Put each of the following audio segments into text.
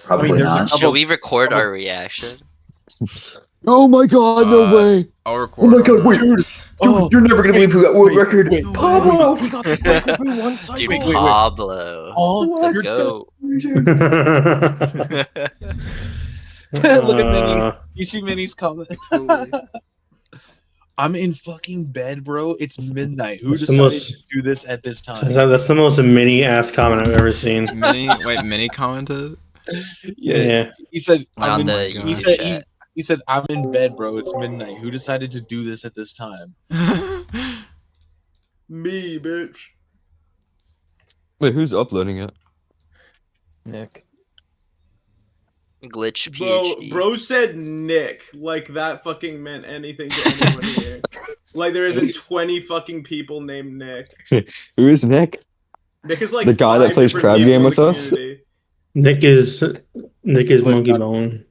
Probably there's a not. couple- Should we record our reaction? Oh my god, no way! I'll record. Oh my god, on wait, that. dude, you're never gonna believe who got world record. wait, Pablo! He got the Peekaboo one cycle. Dude, Wait, Pablo. Oh, The goat. Look at Minnie. You see Minnie's comment? Totally. I'm in fucking bed, bro. It's midnight. Who That's the decided most- to do this at this time? That's the most mini ass comment I've ever seen. Mini commented. Yeah. He said, On I'm in, the he YouTube said, chat. he said, I'm in bed, bro. It's midnight. Who decided to do this at this time? Me, bitch. Wait, who's uploading it? Nick. Glitch PhD. Bro said Nick, like that fucking meant anything to anyone here. Like there isn't 20 fucking people named Nick. Who is Nick? Nick is like The guy that 5 plays different crab people game in with the us? community. Nick is Monkey Bone.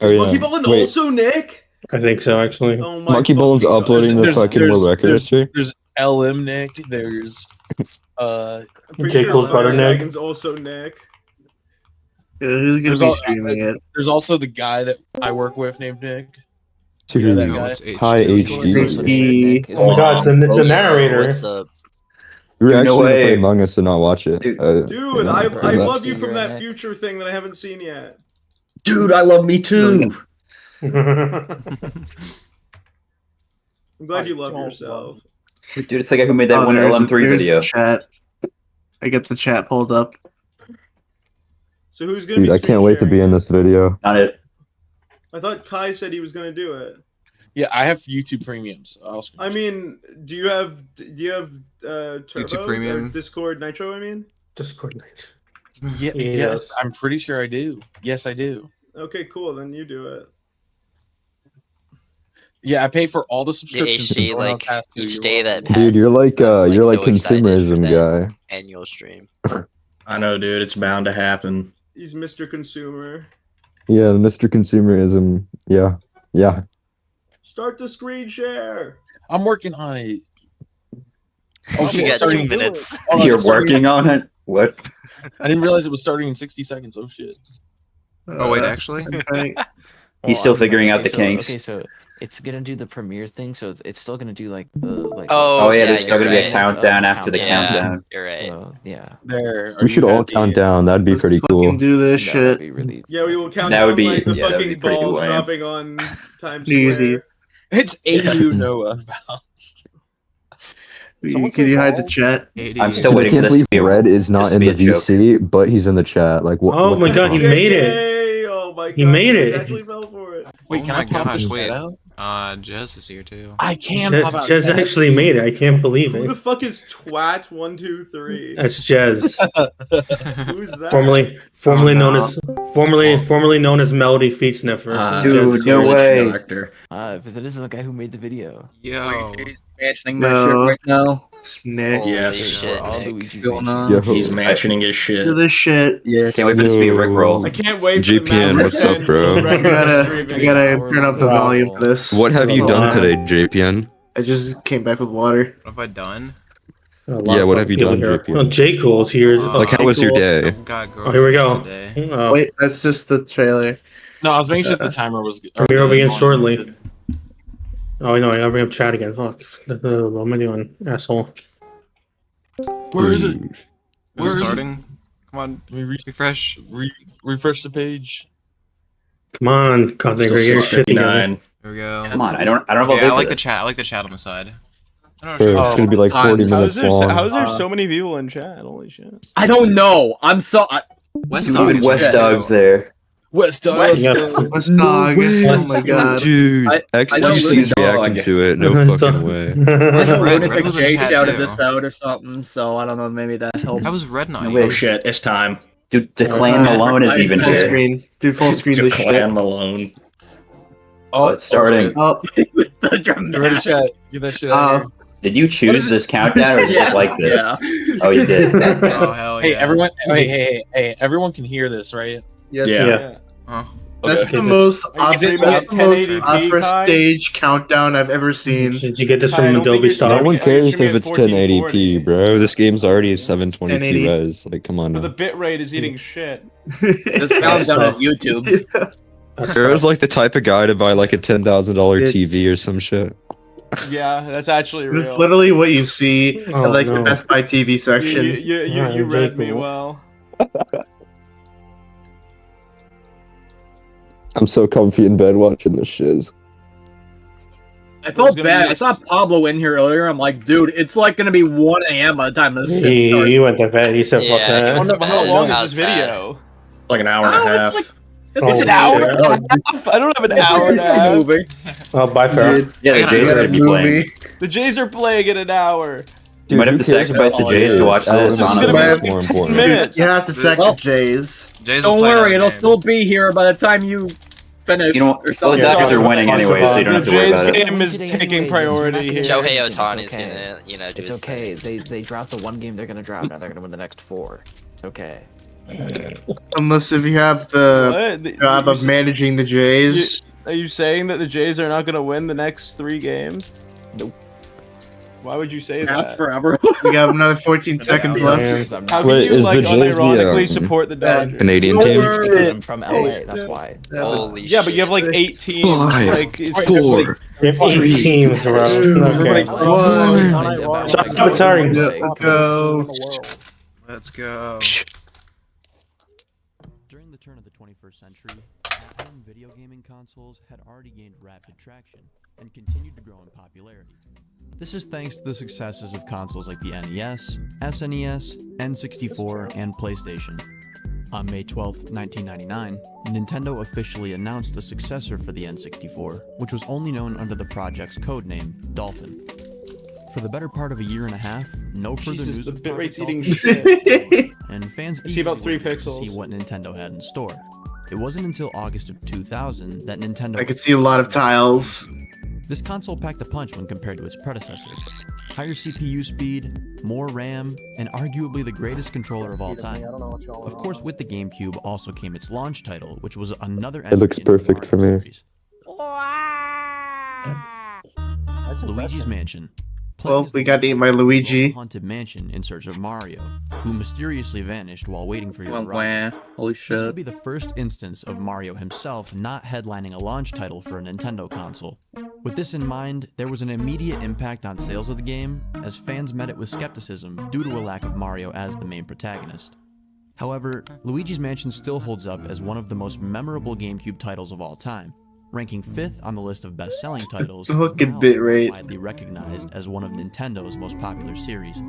Oh yeah. Monkey Bone Wait, also Nick? I think so actually. Oh my Monkey Bone's fucking God. uploading the There's- fucking there's- world record there's- history. There's LM Nick. There's I'm pretty J. Cole's brother, Fire Nick. Dragon's also Nick. Who's There's gonna al- be streaming it? there's also the guy that I work with named Nick. Dude, You know that No, guy? it's HD. hi Nick. HD. Oh my god, it's the Yo, narrator. What's up? We were No actually gonna way. play Among Us and not watch it. Dude. Dude, yeah, I that's- love you from You're that next. future thing that I haven't seen yet. Dude, I love me too. I'm glad you love yourself. Dude, it's the guy who made that one there's LM3 the video. chat. I get the chat pulled up. So who's gonna Dude, be I can't wait to be in this video. Not it. I thought Kai said he was gonna do it. Yeah, I have YouTube Premium. So I'll I mean, do you have Turbo Premium? or Discord Nitro? I mean, Discord night. yeah, yes, Yes. I'm pretty sure I do. Yes, I do. okay, cool. Then you do it. Yeah, I pay for all the Yeah, subscriptions. HD, everyone else like has to. each You're day welcome. that Dude, you're like I'm, you're like so excited consumerism for that guy. annual stream. I know, dude. It's bound to happen. He's Mr. Consumer. Yeah, Mr. Consumerism. Yeah. Yeah. Start the screen share. I'm working on it. Oh, shit, you got starting 2 in- minutes. Hold on, You're it's starting- working on it? What? I didn't realize it was starting in 60 seconds. Oh shit. Oh wait, actually. He's still figuring out the so, kinks. Okay, so it's gonna do the premiere thing, so it's still gonna do like the like. Oh, Oh yeah, yeah, there's still you're gonna be a right. countdown after the Yeah, countdown. you're right. So, yeah. There. We should all count down. That'd be Let's pretty fucking cool. do this No, that'd shit. be really. Yeah, we will count That down would be- like the yeah, that'd fucking be pretty balls lame. dropping on Times Easy. Square. It's AU Noah bounced. Can you hide the chat? I'm still Dude, I waiting for can't this believe to be a- Red is not to in be the a joke. VC, but he's in the chat. Like what? Oh what my the god, he fuck? made it. JK! Oh my god. He made you it. actually fell for it. Wait, Oh can my I pop gosh, this wait. chat out? Jess is here too. I can pop out. Jez chat. actually made it. I can't believe Who the it. fuck is Twat123? That's Jez, Who's that? formerly known as Melody Feet Sniffer. Dude, Jez is no here. way. Doctor. But that isn't the guy who made the video. Yo. Mentioning my shit right now. Nick. Holy Yes. shit, All Nick. Luigi's Going Mansion. on. Yo. He's mentioning his shit. Do this shit. Yes. Can't wait for this to be a Rickroll. I can't wait for GPN, the what's up, bro? I gotta turn up the volume for this. What have you Hold done on. today, JPN? I just came back with water. What have I done? A lot Yeah, of what fucking have you people done, here. JP? Oh, J. Cole's here. Like, how was your day? I've got Oh, here we go. today. Oh, Wait, that's just the trailer. No, I was making sure the timer was. Premiere will begin shortly. Oh no, I gotta bring up chat again. Fuck. What am I doing, asshole? Where is it? Is Where it is it? starting? Come on, Let me refresh. refresh the page. Come on, content Still creator, shit together. 6:59. Here we go. Come on, I don't know if Okay, I'll I pay like for the this. chat. I like the chat on the side. I don't Dude, know. it's gonna be like 40 minutes long. How is there so many people in chat? Holy shit. I don't know. I'm so. West Dude, Dog is West here, Dog's too. there. West Dog. West Yeah. What's dog? Oh my god. Dude, I don't XQC's really reacting dog. to it. No fucking way. Red Lunatic was in J chat, shouted too. this out or something, so I don't know. Maybe that helps. How was Red Knight? wait. Oh shit! It's time. Dude, Declan Malone is even Full here. screen. Do full screen this shit. Clan Malone. Oh, it's starting. Oh, Get ready to chat. Get that shit out. Here. Did you choose this countdown or just like this? Yeah. Oh, you did. Oh hell yeah. Hey, everyone! Hey, everyone can hear this, right? yes. Yeah. Yeah. Huh. That's the most Is it opera, not 1080p, opera Kai? stage countdown I've ever seen. Did you get this I from don't think Adobe it's Stock? No Sorry, one I cares stream if it it's 1440. 1080p, bro. This game's already 720p 1080. res. Like, come on But now. the bit rate is eating shit. This countdown is YouTube. Girl's like the type of guy to buy like a $10,000 TV or some shit. Yeah, that's actually real. It's literally what you see Oh, at like no. the Best Buy TV section. You Alright, read me cool. well. I'm so comfy in bed watching this shiz. I felt gonna bad. be I saw Pablo in here earlier. I'm like, dude, it's like gonna be 1 a.m. by the time this shit He starts. went to bed. He said, "Fuck Yeah, that." he went to But how long How is this sad. video? Like an hour and a half. It's an Oh, hour shit. and a half. I don't have an hour and a half. movie. Oh, bye, Farrell. Yeah, the Yeah, Jays are gonna be playing. The Jays are playing in an hour. You might have to sacrifice the Jays to watch this. This is gonna Honestly, be Man, like more 10 important. minutes. You have to sack Well, the Jays. Jays will Don't play worry, that it'll game. still be here by the time you finish. You know, or well, the something. Dodgers are Yeah. winning anyway, so you don't have The to worry Jays about it. game is taking priority here. Shohei It's Otani's okay. gonna, you know, do It's his okay. thing. They dropped the one game they're gonna drop. Now they're gonna win the next 4. It's okay. Unless if you have the What? job of managing the Jays. Are you saying that the Jays are not going to win the next 3 games? Nope. Why would you say That's that? forever. We have another 14 seconds Yeah. left. How can Wait, you is like the Jays the, unironically support the Yeah. Dodgers? Canadian No teams. worries. I'm from LA. That's why. Holy Yeah, but you have shit. like 8 teams. Five, Like, it's 4, We have 8 teams, bro. Okay. Stop retiring. Let's go. Let's go. During the turn of the 21st century, home video gaming consoles had already gained rapid traction and continued to grow in popularity. This is thanks to the successes of consoles like the NES, SNES, N64, and PlayStation. On May 12, 1999, Nintendo officially announced a successor for the N64, which was only known under the project's codename, Dolphin. For the better part of a year and a half, no further Jesus, news the of bitrate's Project eating Dolphin, shit. and fans I see about eagerly 3 waited to pixels. see what Nintendo had in store. It wasn't until August of 2000 that Nintendo... I could see a lot of tiles. This console packed a punch when compared to its predecessor. Higher CPU speed, more RAM, and arguably the greatest controller of all time. Of course, with the GameCube also came its launch title, which was another It looks entry into the perfect for Mario me. series. Luigi's Mansion. Well, we got to eat my Luigi. Haunted mansion in search of Mario, who mysteriously vanished while waiting for your Wah, arrival. wah. Holy This would shit. be the first instance of Mario himself not headlining a launch title for a Nintendo console. With this in mind, there was an immediate impact on sales of the game, as fans met it with skepticism due to a lack of Mario as the main protagonist. However, Luigi's Mansion still holds up as one of the most memorable GameCube titles of all time, ranking 5th on the list of best-selling titles, Look at now bitrate. widely recognized as one of Nintendo's most popular series.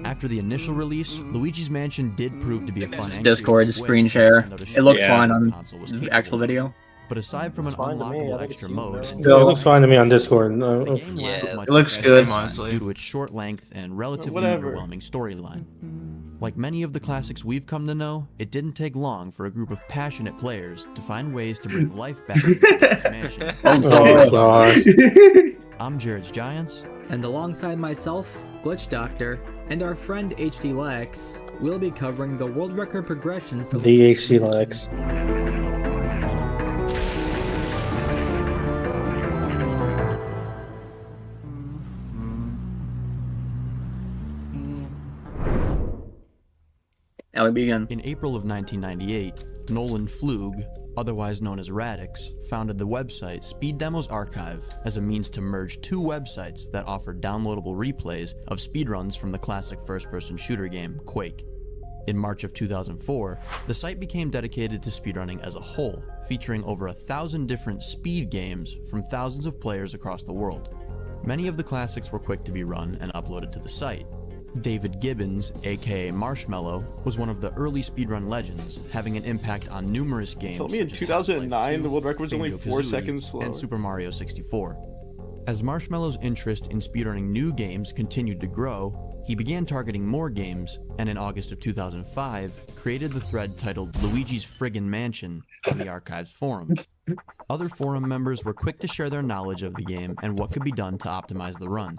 After the initial release, Luigi's Mansion did prove to be a fun and Discord creative way screen for share. Nintendo to It show looks what fine the on console was the capable actual of. video. But aside from an unlockable extra mode, It Still, looks fine to me on Discord. the game Yeah, lacked much it looks of good. its Honestly. due to its short length and relatively Whatever. underwhelming storyline. Like many of the classics we've come to know, it didn't take long for a group of passionate players to find ways to bring life back to Luigi's Mansion. Oh, God. I'm Jared's Giants. And alongside myself, Glitch Doctor, and our friend HD Lex, we'll be covering the world record progression for DHC Lex. Now we begin. In April of 1998, Nolan Flug, otherwise known as Radix, founded the website Speed Demos Archive as a means to merge 2 websites that offered downloadable replays of speedruns from the classic first-person shooter game, Quake. In March of 2004, the site became dedicated to speedrunning as a whole, featuring over 1,000 different speed games from thousands of players across the world. Many of the classics were quick to be run and uploaded to the site. David Gibbons, aka Marshmallow, was one of the early speedrun legends, having an impact on numerous games. Told me in such as 2009 Half-Life 2, the world record was only 4 Banjo-Kazooie, seconds slower. and Super Mario 64. As Marshmallow's interest in speedrunning new games continued to grow, he began targeting more games, and in August of 2005, created the thread titled Luigi's Friggin' Mansion on the Archives forum. Other forum members were quick to share their knowledge of the game and what could be done to optimize the run.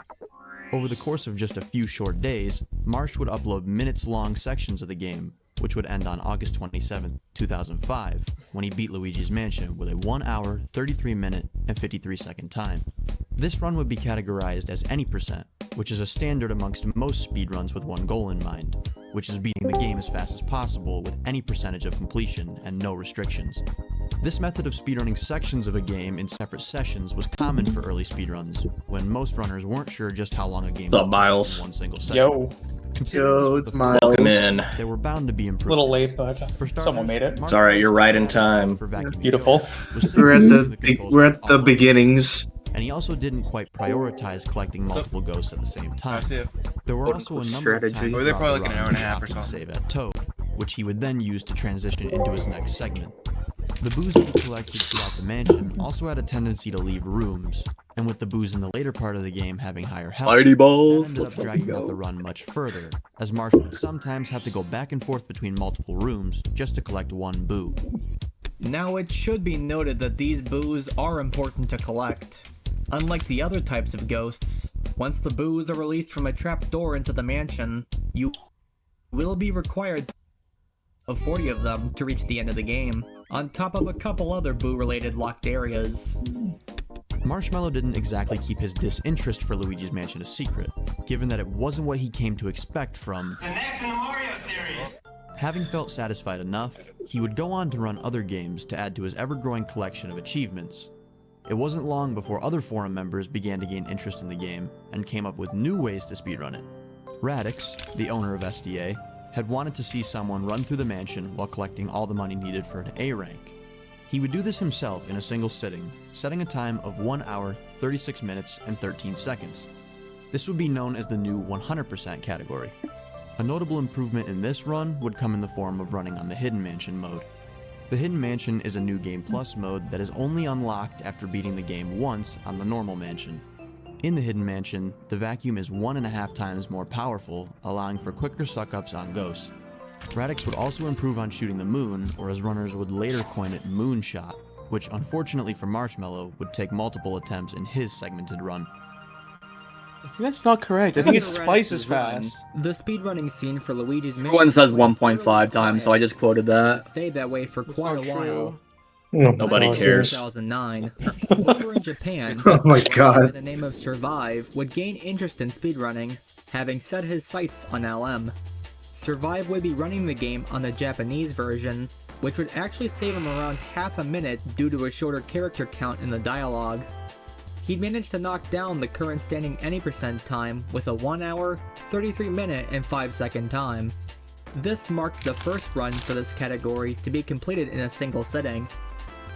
Over the course of just a few short days, Marsh would upload minutes-long sections of the game, which would end on August 27, 2005, when he beat Luigi's Mansion with a 1 hour, 33 minute, and 53 second time. This run would be categorized as any percent, which is a standard amongst most speedruns with one goal in mind, which is beating the game as fast as possible with any percentage of completion and no restrictions. This method of speedrunning sections of a game in separate sessions was common for early speedruns, when most runners weren't sure just how long a game would take in one single session. Yo. Yo, it's Miles. Welcome in. There were bound to be A improvements. little late, but For starters, someone made it. Mark Sorry, you're right in time. for vacuuming Beautiful. ghosts was We're at simply the controls we're were at the all- beginnings. And he also didn't quite prioritize collecting multiple ghosts at the same time. I see it. There were also a number of times Or they're throughout probably the like an run hour and a he half or opted to something. save at Toad, which he would then use to transition into his next segment. The booze that he collected throughout the mansion also had a tendency to leave rooms, and with the booze in the later part of the game having higher health, Mighty that balls. ended up dragging out the run much further, as Marsh would sometimes have to go back and forth between multiple rooms just to collect one boo. Now it should be noted that these boos are important to collect. Unlike the other types of ghosts, once the boos are released from a trapdoor into the mansion, you will be required of 40 of them to reach the end of the game, on top of a couple other boo-related locked areas. Marshmallow didn't exactly keep his disinterest for Luigi's Mansion a secret, given that it wasn't what he came to expect from The next in the Mario series. Having felt satisfied enough, he would go on to run other games to add to his ever-growing collection of achievements. It wasn't long before other forum members began to gain interest in the game and came up with new ways to speedrun it. Radix, the owner of SDA, had wanted to see someone run through the mansion while collecting all the money needed for an A rank. He would do this himself in a single sitting, setting a time of 1 hour, 36 minutes, and 13 seconds. This would be known as the new 100% category. A notable improvement in this run would come in the form of running on the Hidden Mansion mode. The Hidden Mansion is a new Game Plus mode that is only unlocked after beating the game once on the normal mansion. In the Hidden Mansion, the vacuum is 1.5 times more powerful, allowing for quicker suck-ups on ghosts. Radix would also improve on shooting the moon, or as runners would later coin it, Moonshot, which unfortunately for Marshmallow would take multiple attempts in his segmented run. I think that's not correct. I think it's twice as fast. The speedrunning scene for Luigi's Mansion... Everyone says 1.5 times, so I just quoted that. ...stayed that way for quite a while. Nobody cares. 2009, over in Japan, Oh my by god. the name of Survive would gain interest in speedrunning, having set his sights on LM. Survive would be running the game on the Japanese version, which would actually save him around half a minute due to a shorter character count in the dialogue. He'd managed to knock down the current standing any percent time with a 1 hour, 33 minute, and 5 second time. This marked the first run for this category to be completed in a single sitting.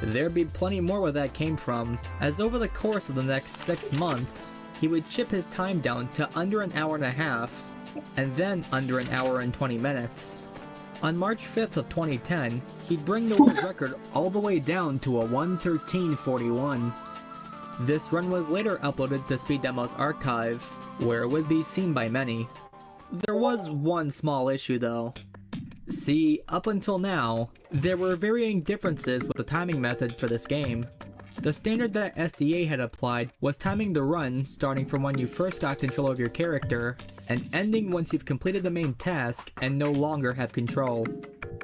There'd be plenty more where that came from, as over the course of the next 6 months, he would chip his time down to under an hour and a half, and then under an hour and 20 minutes. On March 5th of 2010, he'd bring the world record all the way down to a 1:13:41. This run was later uploaded to Speed Demo's archive, where it would be seen by many. There was one small issue though. See, up until now, there were varying differences with the timing method for this game. The standard that SDA had applied was timing the run starting from when you first got control of your character, and ending once you've completed the main task and no longer have control.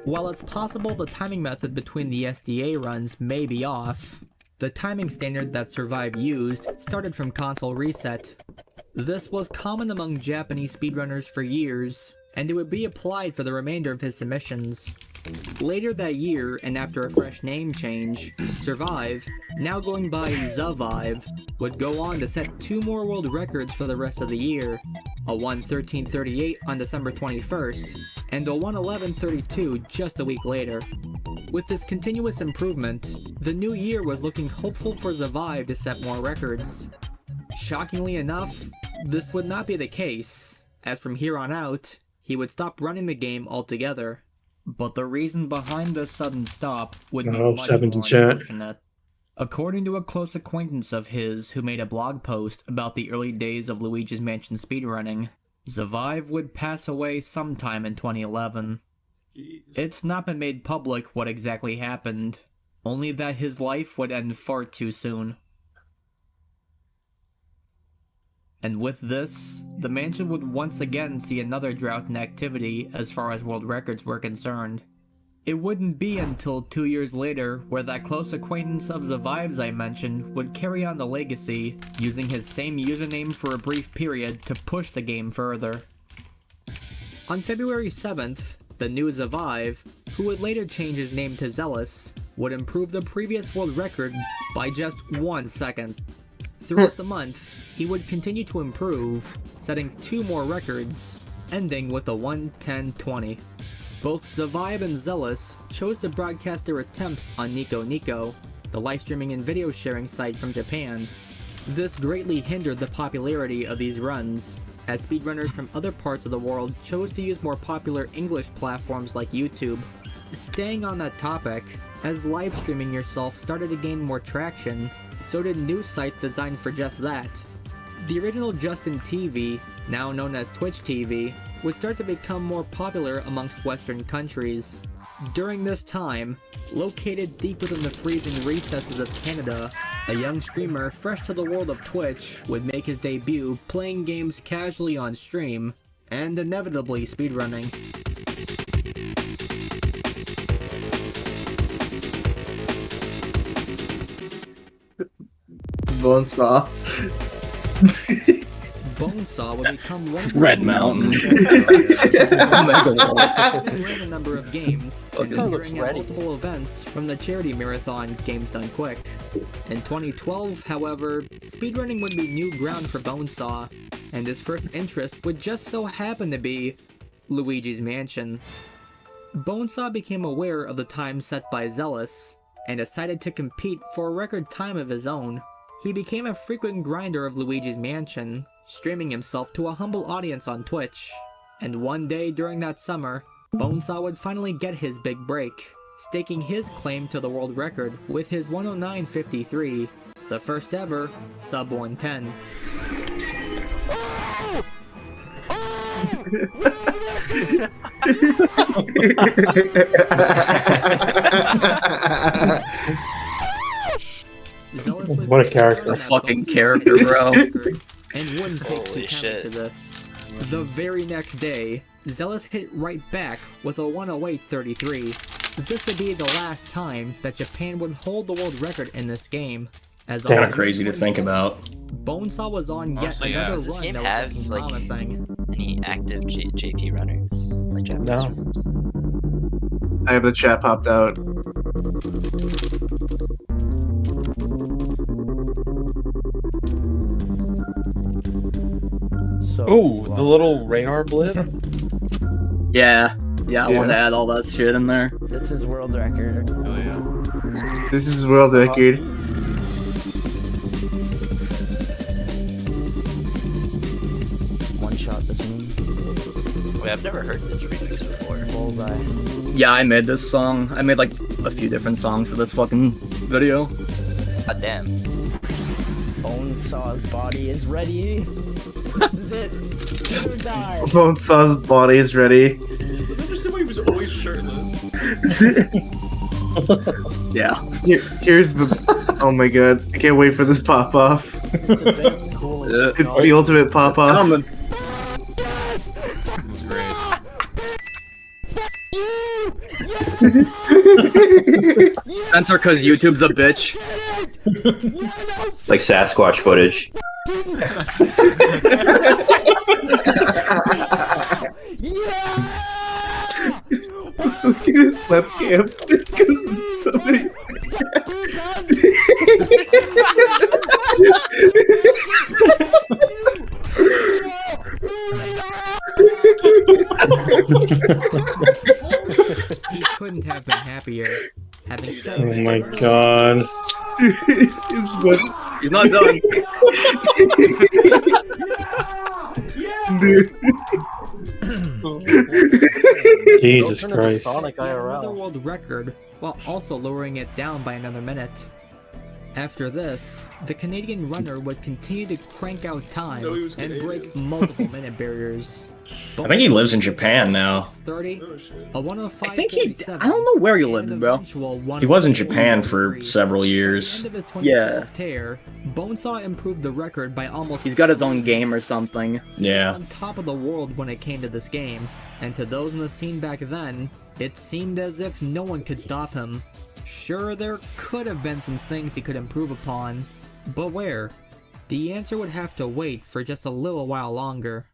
While it's possible the timing method between the SDA runs may be off, the timing standard that Survive used started from console reset. This was common among Japanese speedrunners for years, and it would be applied for the remainder of his submissions. Later that year, and after a fresh name change, Survive, now going by Zavive, would go on to set 2 more world records for the rest of the year, a 1:13:38 on December 21st, and a 1:11:32 just a week later. With this continuous improvement, the new year was looking hopeful for Zavive to set more records. Shockingly enough, this would not be the case, as from here on out, he would stop running the game altogether. But the reason behind this sudden stop would be much more unfortunate. According to a close acquaintance of his who made a blog post about the early days of Luigi's Mansion speedrunning, Zavive would pass away sometime in 2011. It's not been made public what exactly happened, only that his life would end far too soon. And with this, the mansion would once again see another drought in activity as far as world records were concerned. It wouldn't be until 2 years later where that close acquaintance of Zavives I mentioned would carry on the legacy, using his same username for a brief period to push the game further. On February 7th, the new Zavive, who would later change his name to Zealous, would improve the previous world record by just 1 second. Throughout the month, he would continue to improve, setting 2 more records, ending with a 1:10:20. Both Zavive and Zealous chose to broadcast their attempts on Nico Nico, the live streaming and video sharing site from Japan. This greatly hindered the popularity of these runs, as speedrunners from other parts of the world chose to use more popular English platforms like YouTube. Staying on that topic, as live streaming yourself started to gain more traction, so did new sites designed for just that. The original Justin TV, now known as Twitch TV, would start to become more popular amongst Western countries. During this time, located deep within the freezing recesses of Canada, a young streamer fresh to the world of Twitch would make his debut playing games casually on stream, and inevitably speedrunning. Bonesaw. Bonesaw would become one of Red Mountain. a number of games, and appearing at multiple events from the charity marathon Games Done Quick. In 2012, however, speedrunning would be new ground for Bonesaw, and his first interest would just so happen to be Luigi's Mansion. Bonesaw became aware of the time set by Zealous, and decided to compete for a record time of his own. He became a frequent grinder of Luigi's Mansion, streaming himself to a humble audience on Twitch. And one day during that summer, Bonesaw would finally get his big break, staking his claim to the world record with his 109.53, the first ever sub 110. What a character. Fucking character, bro. And wouldn't take too kindly to this. The very next day, Zealous hit right back with a 108.33. This would be the last time that Japan would hold the world record in this game. As Kind of crazy to think about. Bonesaw was on yet another Does this run game that have was like promising. any active JP runners? Like Japanese runners? I have the chat popped out. Ooh, the little radar blip. Yeah, I want to add all that shit in there. This is world record. Oh yeah. This is world record. One shot this one. Wait, I've never heard this remix before. Bullseye. Yeah, I made this song. I made like a few different songs for this fucking video. God damn. Bonesaw's body is ready. This is it. Do or die. Bonesaw's body is ready. Remember somebody was always shirtless? Yeah. Here's the. Oh my god! I can't wait for this pop off. It's the best, coolest. It's the ultimate pop off. This is great. Censor cause YouTube's a bitch. Like Sasquatch footage. Look at his webcam. Because so many. He couldn't have been happier. Having said Oh that, my god. He's not done. Dude. Jesus Christ. another world record, while also lowering it down by another minute. After this, the Canadian runner would continue to crank out times No, he was and Canadian. break multiple minute barriers. I think he lives in Japan now. 30, a 105. I think he. I don't know where he lived, bro. He was in Japan for several years. Yeah. Tear, Bonesaw improved the record by almost. He's got his own game or something. Yeah. On top of the world when it came to this game, and to those in the scene back then, it seemed as if no one could stop him. Sure, there could have been some things he could improve upon, but where? The answer would have to wait for just a little while longer.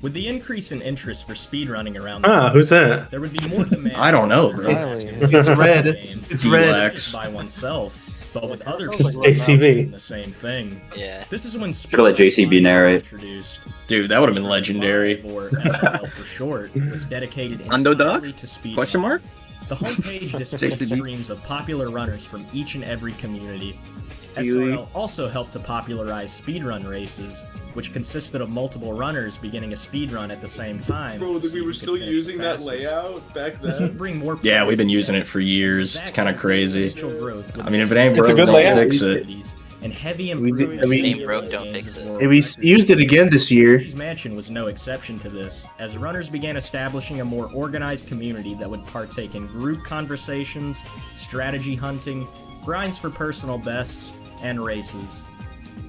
With the increase in interest for speedrunning around who's that? there would be more demand. I don't know, bro. It's red. It's red. Just by oneself, but with other It's people JCV. doing the same thing. Yeah. This is when Should've let JCB narrate. introduced. Dude, that would have been legendary. Or SRL for short, was dedicated Underdog? entirely to speed. Question mark? The homepage displays JCB. streams of popular runners from each and every community. Really? SRL also helped to popularize speedrun races, which consisted of multiple runners beginning a speedrun at the same time. Bro, so we you were could still finish the using that fastest. layout back This would then. bring more Yeah, we've been players using it for years. It's kind of crazy. exponential growth with I mean, if it ain't It's a broke, good don't layout. fix it. and heavy We did- improvement. I mean- Ain't broke, don't fix it. And we used it again this year. Luigi's Mansion was no exception to this, as runners began establishing a more organized community that would partake in group conversations, strategy hunting, grinds for personal bests, and races.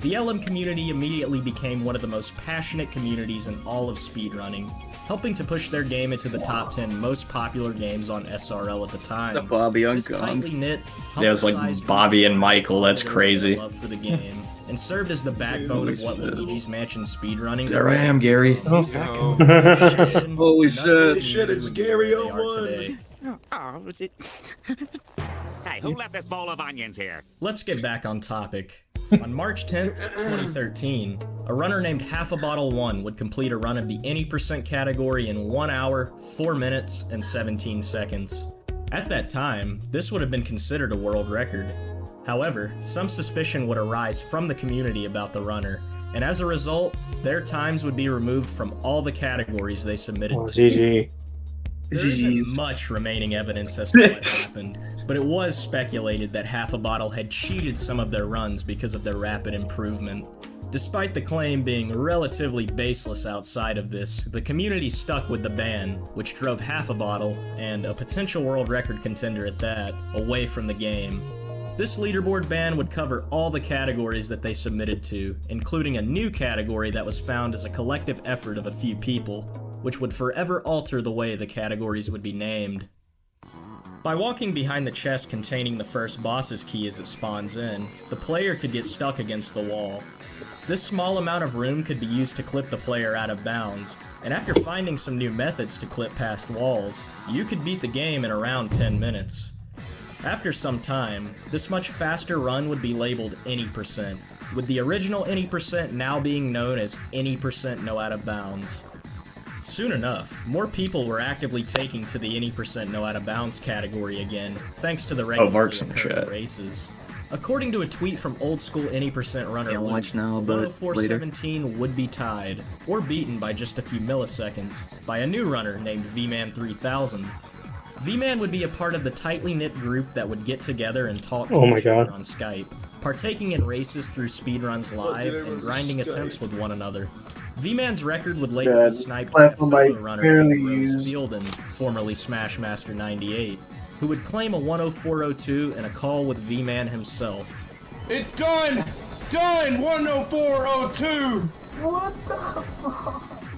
The LM community immediately became one of the most passionate communities in all of speedrunning, helping to push their game into the top 10 most popular games on SRL at the time. The Bobby This Uncoms. tightly knit, Yeah, it's like publicized Bobby and group Michael, that's followed crazy. love for the game, and served as the backbone of what Luigi's Mansion speedrunning. There I am, Gary. Holy shit. Holy shit, it's Gary They are 01. today. Hey, who left this bowl of onions here? Let's get back on topic. On March 10th, 2013, a runner named Half a Bottle 1 would complete a run of the any percent category in 1 hour, 4 minutes, and 17 seconds. At that time, this would have been considered a world record. However, some suspicion would arise from the community about the runner, and as a result, their times would be removed from all the categories they submitted Oh, to. GG. There isn't much remaining evidence as to what happened, but it was speculated that Half a Bottle had cheated some of their runs because of their rapid improvement. Despite the claim being relatively baseless outside of this, the community stuck with the ban, which drove Half a Bottle, and a potential world record contender at that, away from the game. This leaderboard ban would cover all the categories that they submitted to, including a new category that was found as a collective effort of a few people, which would forever alter the way the categories would be named. By walking behind the chest containing the first boss's key as it spawns in, the player could get stuck against the wall. This small amount of room could be used to clip the player out of bounds, and after finding some new methods to clip past walls, you could beat the game in around 10 minutes. After some time, this much faster run would be labeled any percent, with the original any percent now being known as any percent no out of bounds. Soon enough, more people were actively taking to the any percent no out of bounds category again, thanks to the regularly Vark's in the occurring chat. races. According to a tweet from old school any percent runner Can't Luke, watch now, but 104.17 would be tied, or beaten by just a few milliseconds, by a new runner named VMan 3000. V-Man would be a part of the tightly knit group that would get together and talk to Oh my each other God. on Skype, partaking in races through speedruns live and grinding attempts with one another. V-Man's record would later Yeah, be this sniped by a platform I fellow runner barely named Rose use. Fielden, formerly Smashmaster 98, who would claim a 104.02 in a call with V-Man himself. It's done! Done! 104.02!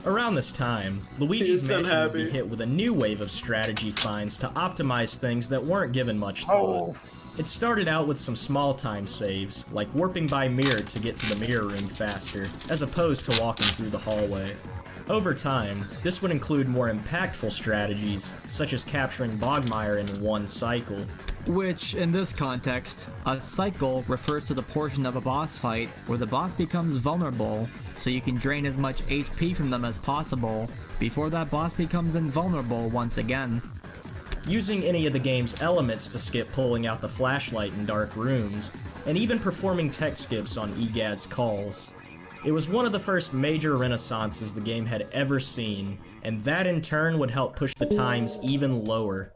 Around this time, Luigi's He's Mansion would be unhappy. hit with a new wave of strategy finds to optimize things that weren't given much thought. It started out with some small time saves, like warping by mirror to get to the mirror room faster, as opposed to walking through the hallway. Over time, this would include more impactful strategies, such as capturing Bogmire in one cycle. Which, in this context, a cycle refers to the portion of a boss fight where the boss becomes vulnerable, so you can drain as much HP from them as possible before that boss becomes invulnerable once again. Using any of the game's elements to skip pulling out the flashlight in dark rooms, and even performing tech skips on EGAD's calls. It was one of the first major renaissances the game had ever seen, and that in turn would help push the times even lower.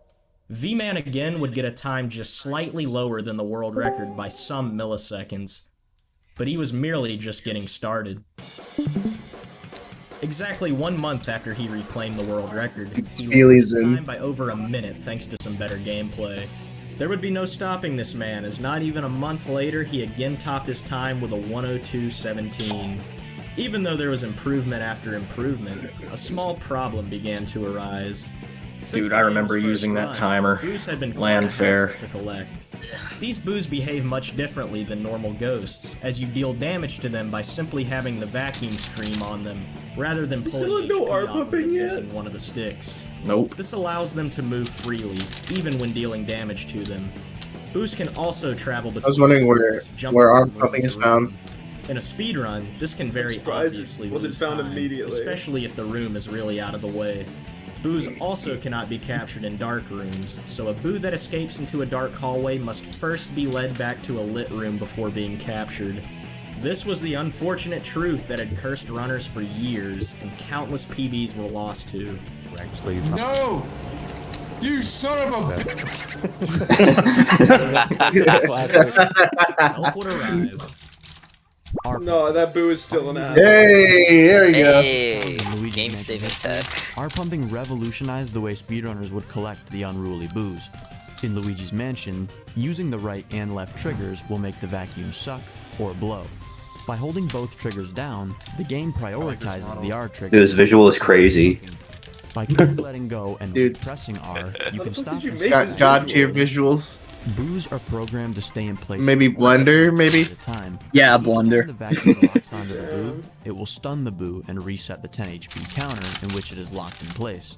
V-Man again would get a time just slightly lower than the world record by some milliseconds, but he was merely just getting started. Exactly 1 month after he reclaimed the world record, he Feelies lost in. time by over a minute thanks to some better gameplay. There would be no stopping this man, as not even a month later he again topped his time with a 102.17. Even though there was improvement after improvement, a small problem began to arise. Since Dude, I the remember game's using first that run, timer. boos had been Land quite a fair. hassle to collect. These boos behave much differently than normal ghosts, as you deal damage to them by simply having the vacuum stream on them, rather than still pulling have no HP arm off of pumping them yet? using one of the sticks. Nope. This allows them to move freely, even when dealing damage to them. Boos can also travel between I was wondering rooms, jumping where arm from pumping room is to found. room. In a speedrun, this can very surprised it obviously wasn't lose found time, immediately. especially if the room is really out of the way. Boos also cannot be captured in dark rooms, so a boo that escapes into a dark hallway must first be led back to a lit room before being captured. This was the unfortunate truth that had cursed runners for years, and countless PBs were lost to. No! You son of a... Help would arrive. No, that boo is still an ass. Hey, there we go. Hey, Luigi's game-saving Mansion tech. R-pumping revolutionized the way speedrunners would collect the unruly boos. In Luigi's Mansion, using the right and left triggers will make the vacuum suck or blow. By holding both triggers down, the game prioritizes the R trigger. Dude, this visual is crazy. By quickly letting go and Dude. pressing R, you can How the fuck stop did you and make start this God visual? tier visuals. Boos are programmed to stay in place. Maybe for 1 Blender, second maybe? at a time. Yeah, Each time Blender. the vacuum locks onto the boo, it will stun the boo and reset the 10 HP counter in which it is locked in place.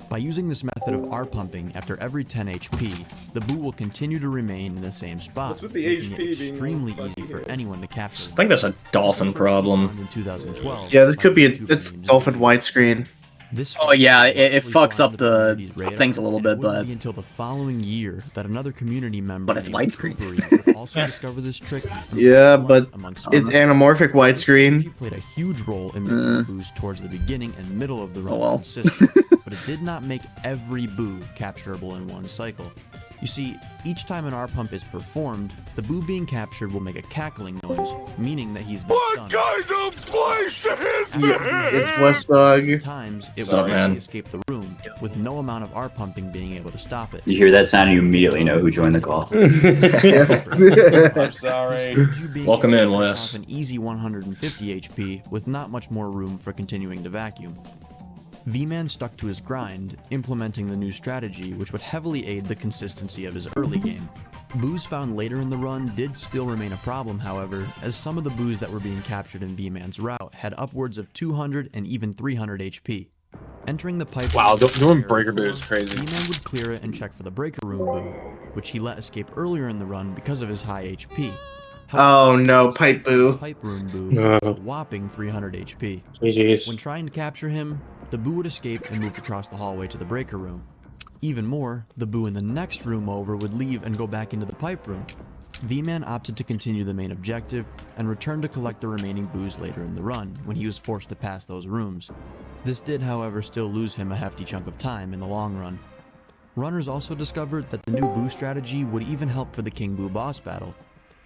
By using this method of R pumping after every 10 HP, the boo will continue to remain in the same spot, What's with the making HP it being extremely fucking easy for here? anyone to I capture. think that's a dolphin problem. In 2012, Yeah, this could be by it's YouTube dolphin community. widescreen. This Oh, yeah, feature it will fucks fly up under the community's radar, things a little and it bit, wouldn't but- be until the following year that another community member But it's named widescreen. Poopery would also discover this trick. and Yeah, apply but it amongst it's others. anamorphic widescreen. She played a huge role in making the boos towards the beginning and middle of the run well. consistent, but it did not make every boo capturable in one cycle. You see, each time an R pump is performed, the boo being captured will make a cackling noise, meaning that he's been stunned. of place is It's West Dog. Times it What's up, will man? actually escape the room, with no amount of R pumping being able to stop it. You hear that sound, you immediately know who joined the call. I'm sorry. Welcome in, Wes. An easy 150 HP with not much more room for continuing to vacuum. V-Man stuck to his grind, implementing the new strategy which would heavily aid the consistency of his early game. Boos found later in the run did still remain a problem, however, as some of the boos that were being captured in V-Man's route had upwards of 200 and even 300 HP. Entering the pipe. Wow, doing breaker boo is crazy. V-Man would clear it and check for the breaker room boo, which he let escape earlier in the run because of his high HP. Oh no, pipe boo. Pipe room boo No. with a whopping 300 HP. GG's. When trying to capture him, the boo would escape and move across the hallway to the breaker room. Even more, the boo in the next room over would leave and go back into the pipe room. V-Man opted to continue the main objective and returned to collect the remaining boos later in the run, when he was forced to pass those rooms. This did, however, still lose him a hefty chunk of time in the long run. Runners also discovered that the new boo strategy would even help for the King Boo boss battle.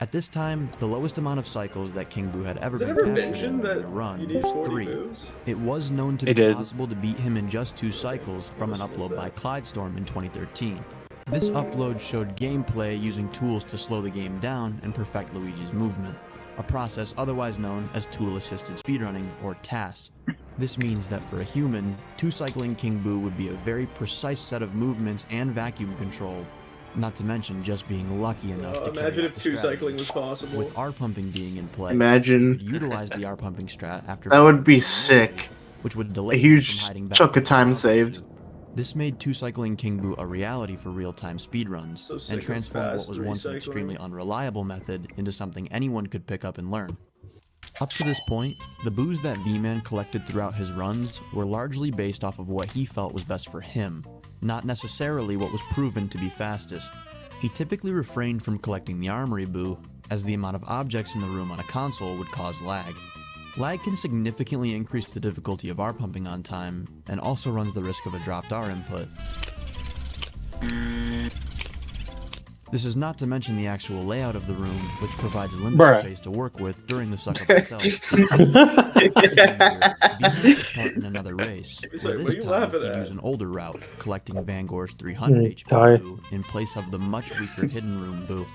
At this time, the lowest amount of cycles that King Boo had ever Has it been ever captured mentioned in that a run you need was 40 3. boos? It was known to It be did. possible to beat him in just 2 cycles from an upload by Clydestorm in 2013. This upload showed gameplay using tools to slow the game down and perfect Luigi's movement, a process otherwise known as tool-assisted speedrunning, or TAS. This means that for a human, 2-cycling King Boo would be a very precise set of movements and vacuum control, not to mention just being lucky enough to carry Imagine out if the 2 strategy. cycling was possible. With R-pumping being in play, Imagine. you could utilize the R-pumping strat after That would be sick. which would delay A you huge from hiding back chunk in of the time closet. saved. This made 2-cycling King Boo a reality for real-time speedruns, So sick and of transformed fast what was once an 3-cycling. extremely unreliable method into something anyone could pick up and learn. Up to this point, the boos that V-Man collected throughout his runs were largely based off of what he felt was best for him, not necessarily what was proven to be fastest. He typically refrained from collecting the armory boo, as the amount of objects in the room on a console would cause lag. Lag can significantly increase the difficulty of R-pumping on time, and also runs the risk of a dropped R input. This is not to mention the actual layout of the room, which provides limited Bruh. space to work with during the suck-up itself. V-Man took part in another race, It's where like, this what are you time laughing he'd at? use an older route, collecting Vangor's 300 HP Ty. boo in place of the much weaker hidden room boo.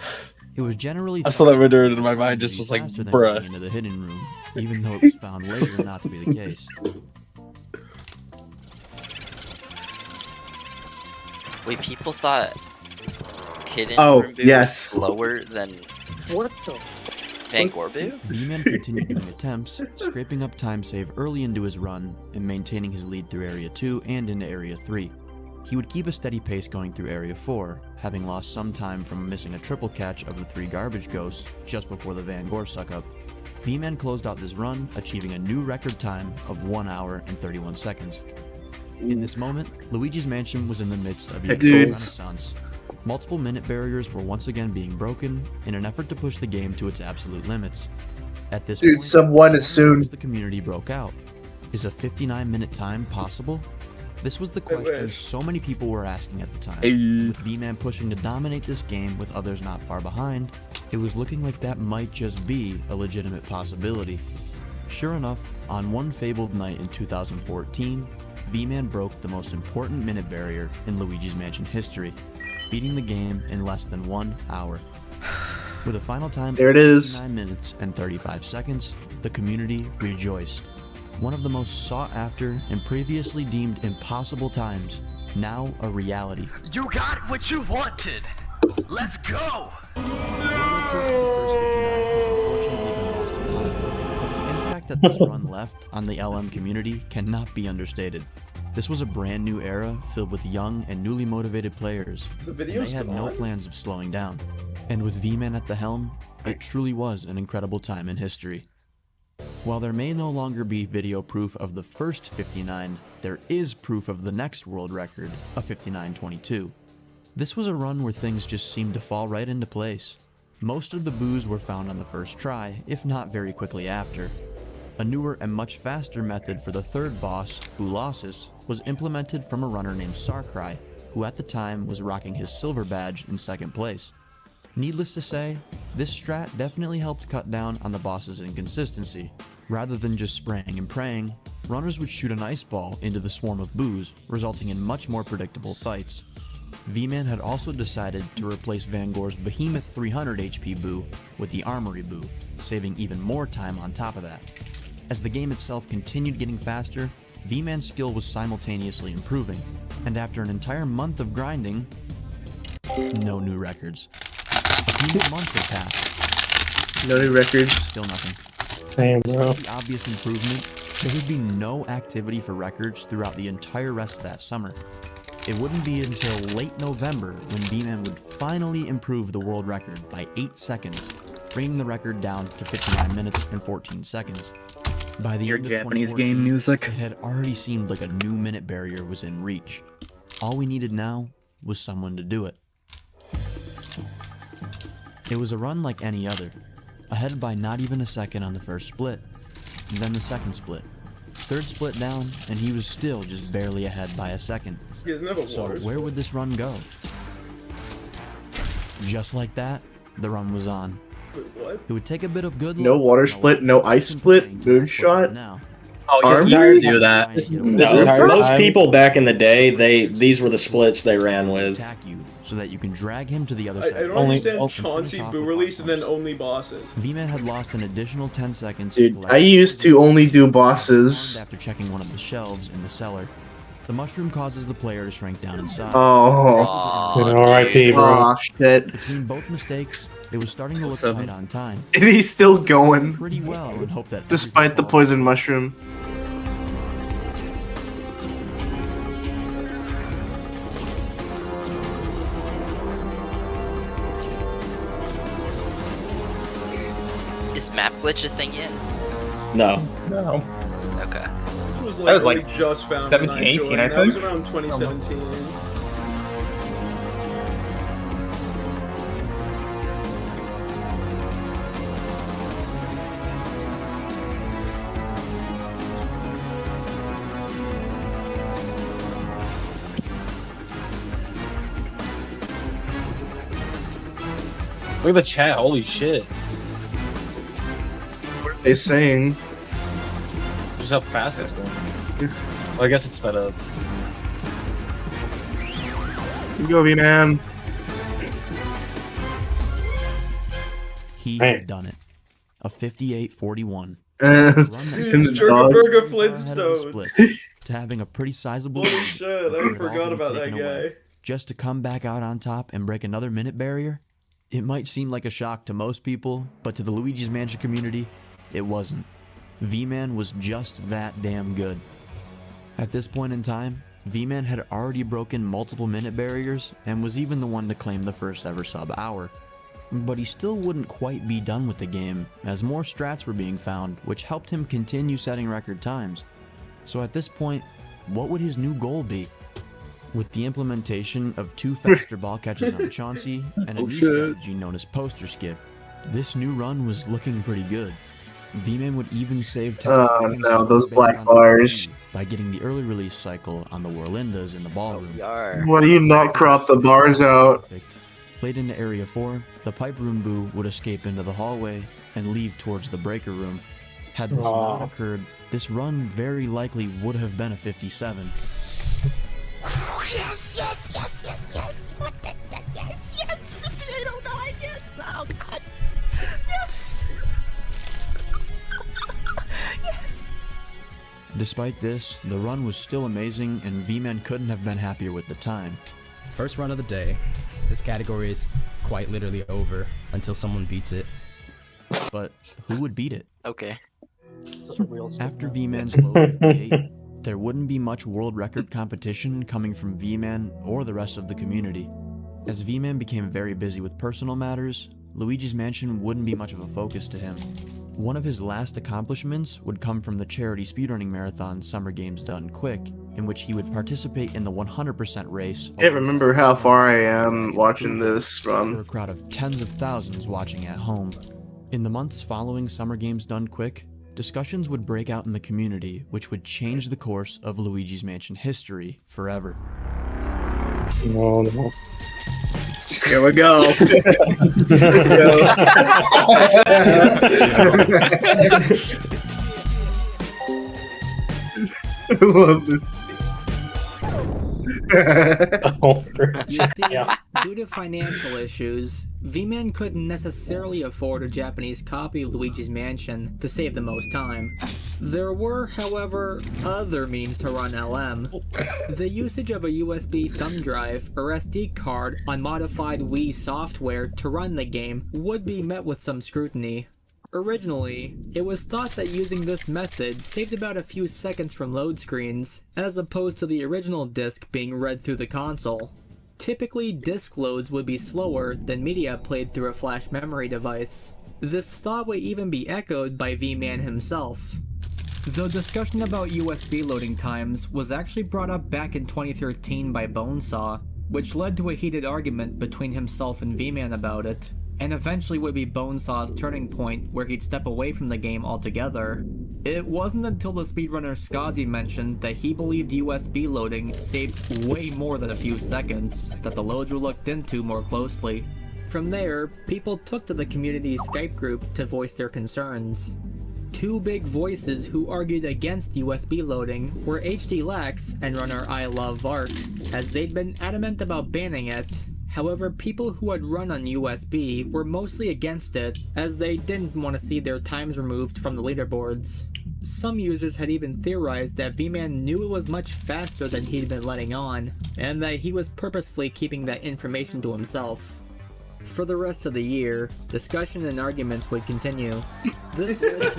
It was generally I saw that video and my thought mind to just be was like, faster than bruh. getting into the hidden room, even though it was found later not to be the case. Wait, people thought hidden Oh, room boo yes. was slower than What the? Vangor boo? V-Man continued doing attempts, scraping up time save early into his run and maintaining his lead through Area 2 and into Area 3. He would keep a steady pace going through Area 4, having lost some time from missing a triple catch of the 3 garbage ghosts just before the Vangor suck-up. V-Man closed out this run, achieving a new record time of 1 hour and 31 seconds. In this moment, Luigi's Mansion was in the midst of a Dudes. renaissance. Multiple minute barriers were once again being broken in an effort to push the game to its absolute limits. At this Dude, point, sub 1 is soon. the community broke out. Is a 59-minute time possible? This was the question wish. so many people were asking at the time. With V-Man pushing to dominate this game with others not far behind, it was looking like that might just be a legitimate possibility. Sure enough, on one fabled night in 2014, V-Man broke the most important minute barrier in Luigi's Mansion history, beating the game in less than 1 hour. With a final time There it of is. 9 minutes and 35 seconds, the community rejoiced. One of the most sought after and previously deemed impossible times, now a reality. You got what you wanted. Let's go. The impact that this run left on the LM community cannot be understated. This was a brand new era filled with young and newly motivated players, The and video's they had no gone? plans of slowing down. And with V-Man at the helm, it truly was an incredible time in history. While there may no longer be video proof of the first 59, there is proof of the next world record, a 59.22. This was a run where things just seemed to fall right into place. Most of the boos were found on the first try, if not very quickly after. A newer and much faster method for the third boss, Boolossus, was implemented from a runner named Sarkrai, who at the time was rocking his silver badge in second place. Needless to say, this strat definitely helped cut down on the boss's inconsistency. Rather than just spraying and praying, runners would shoot an ice ball into the swarm of boos, resulting in much more predictable fights. V-Man had also decided to replace Vangor's Behemoth 300 HP boo with the Armory boo, saving even more time on top of that. As the game itself continued getting faster, V-Man's skill was simultaneously improving, and after an entire month of grinding, no new records. A few months had passed, No new records. still nothing. Damn, bro. The obvious improvement, there would be no activity for records throughout the entire rest of that summer. It wouldn't be until late November when V-Man would finally improve the world record by 8 seconds, bringing the record down to 59 minutes and 14 seconds. By the Your end of Japanese 2014, game music. it had already seemed like a new minute barrier was in reach. All we needed now was someone to do it. It was a run like any other, ahead by not even a second on the first split, and then the second split. Third split down, and he was still just barely ahead by a second. He doesn't have a So water where would this run go? Just like that, the run was on. split. What? It would take a bit of good No luck, water but split, no ice split, moonshot. now. Oh, Arm? he's tired to do that. This Most people back in the day, these were the splits they ran with. Attack you so that you can drag him to the other I side. don't Only- understand only- Chauncey finish off boo with release and then platforms. only bosses. V-Man had lost an additional 10 seconds. to Dude, collect I used to only do bosses. After checking one of the shelves in the cellar, the mushroom causes the player to shrink down inside. Oh. R.I.P., bro. Oh, shit. Between both mistakes, it was starting to look Seven. tight on time. And he's still going. Pretty well and hope that Despite the poison mushroom. Is map glitch a thing yet? No. No. Okay. This was That was like like just found 17, when I 18, joined. I That was think. around 2017. Look at the chat. Holy shit. What are they saying? Just how fast it's going. Well, I guess it's sped up. You go, V-Man. He had done it. A 58-41. It's Burger Flintstones. To having a pretty sizable Holy lead shit, before I it forgot all be about that taken away. guy. Just to come back out on top and break another minute barrier? It might seem like a shock to most people, but to the Luigi's Mansion community, it wasn't. V-Man was just that damn good. At this point in time, V-Man had already broken multiple minute barriers and was even the one to claim the first ever sub hour. But he still wouldn't quite be done with the game, as more strats were being found, which helped him continue setting record times. So at this point, what would his new goal be? With the implementation of 2 faster ball catches on Chauncey and a new strategy known as poster skip, this new run was looking pretty good. V-Man would even save 10 seconds no, those based black on bars. by getting the early release cycle on the Warlindas in the ballroom. Why do you not crop the bars out? Perfect. Played into Area 4, the Pipe Room Boo would escape into the hallway and leave towards the Breaker Room. Had this not occurred, this run very likely would have been a 57. Yes, yes, yes, yes, yes. What the, yes, yes. 5809, yes. Oh, God. Yes. Yes. Despite this, the run was still amazing and V-Man couldn't have been happier with the time. First run of the day. This category is quite literally over until someone beats it. But who would beat it? Okay. After V-Man's low 58, there wouldn't be much world record competition coming from V-Man or the rest of the community. As V-Man became very busy with personal matters, Luigi's Mansion wouldn't be much of a focus to him. One of his last accomplishments would come from the charity speedrunning marathon Summer Games Done Quick, in which he would participate in the 100% race. I can't remember how far I am watching this For from. a crowd of tens of thousands watching at home. In the months following Summer Games Done Quick, discussions would break out in the community, which would change the course of Luigi's Mansion history forever. No, no. Here we go. I love this. You see, due to financial issues, V-Man couldn't necessarily afford a Japanese copy of Luigi's Mansion to save the most time. There were, however, other means to run LM. The usage of a USB thumb drive or SD card on modified Wii software to run the game would be met with some scrutiny. Originally, it was thought that using this method saved about a few seconds from load screens, as opposed to the original disc being read through the console. Typically, disc loads would be slower than media played through a flash memory device. This thought would even be echoed by V-Man himself. Though discussion about USB loading times was actually brought up back in 2013 by Bonesaw, which led to a heated argument between himself and V-Man about it, and eventually would be Bonesaw's turning point where he'd step away from the game altogether. It wasn't until the speedrunner Skazi mentioned that he believed USB loading saved way more than a few seconds, that the loads were looked into more closely. From there, people took to the community's Skype group to voice their concerns. Two big voices who argued against USB loading were HD Lex and runner I Love Vark, as they'd been adamant about banning it. However, people who had run on USB were mostly against it, as they didn't want to see their times removed from the leaderboards. Some users had even theorized that V-Man knew it was much faster than he'd been letting on, and that he was purposefully keeping that information to himself. For the rest of the year, discussion and arguments would continue. This led to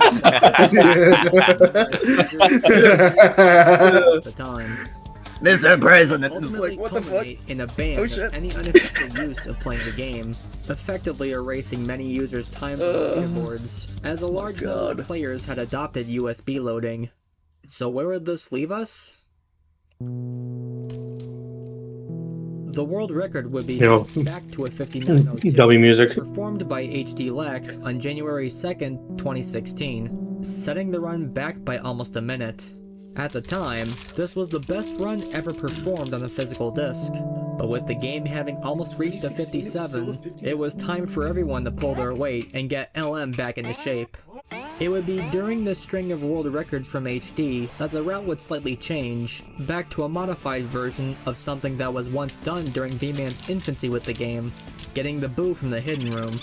the time. Mr. President, it's Ultimately like, what the fuck? culminate in a ban of any unofficial use of playing the game, effectively erasing many users' times on the leaderboards, as a large number of players had adopted USB loading. So where would this leave us? The world record would be back to a 5902, W music. performed by HD Lex on January 2nd, 2016, setting the run back by almost a minute. At the time, this was the best run ever performed on a physical disc. But with the game having almost reached a 57, it was time for everyone to pull their weight and get LM back into shape. It would be during this string of world records from HD that the route would slightly change, back to a modified version of something that was once done during V-Man's infancy with the game, getting the Boo from the hidden room.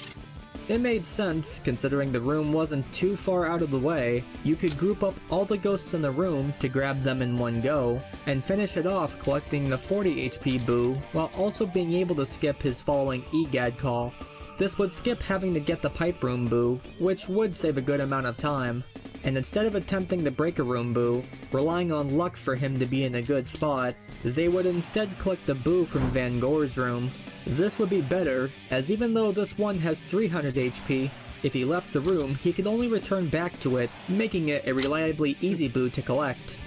It made sense, considering the room wasn't too far out of the way. You could group up all the ghosts in the room to grab them in one go, and finish it off collecting the 40 HP Boo, while also being able to skip his following EGAD call. This would skip having to get the Pipe Room Boo, which would save a good amount of time. And instead of attempting the Breaker Room Boo, relying on luck for him to be in a good spot, they would instead collect the Boo from Van Gore's room. This would be better, as even though this one has 300 HP, if he left the room, he could only return back to it, making it a reliably easy Boo to collect.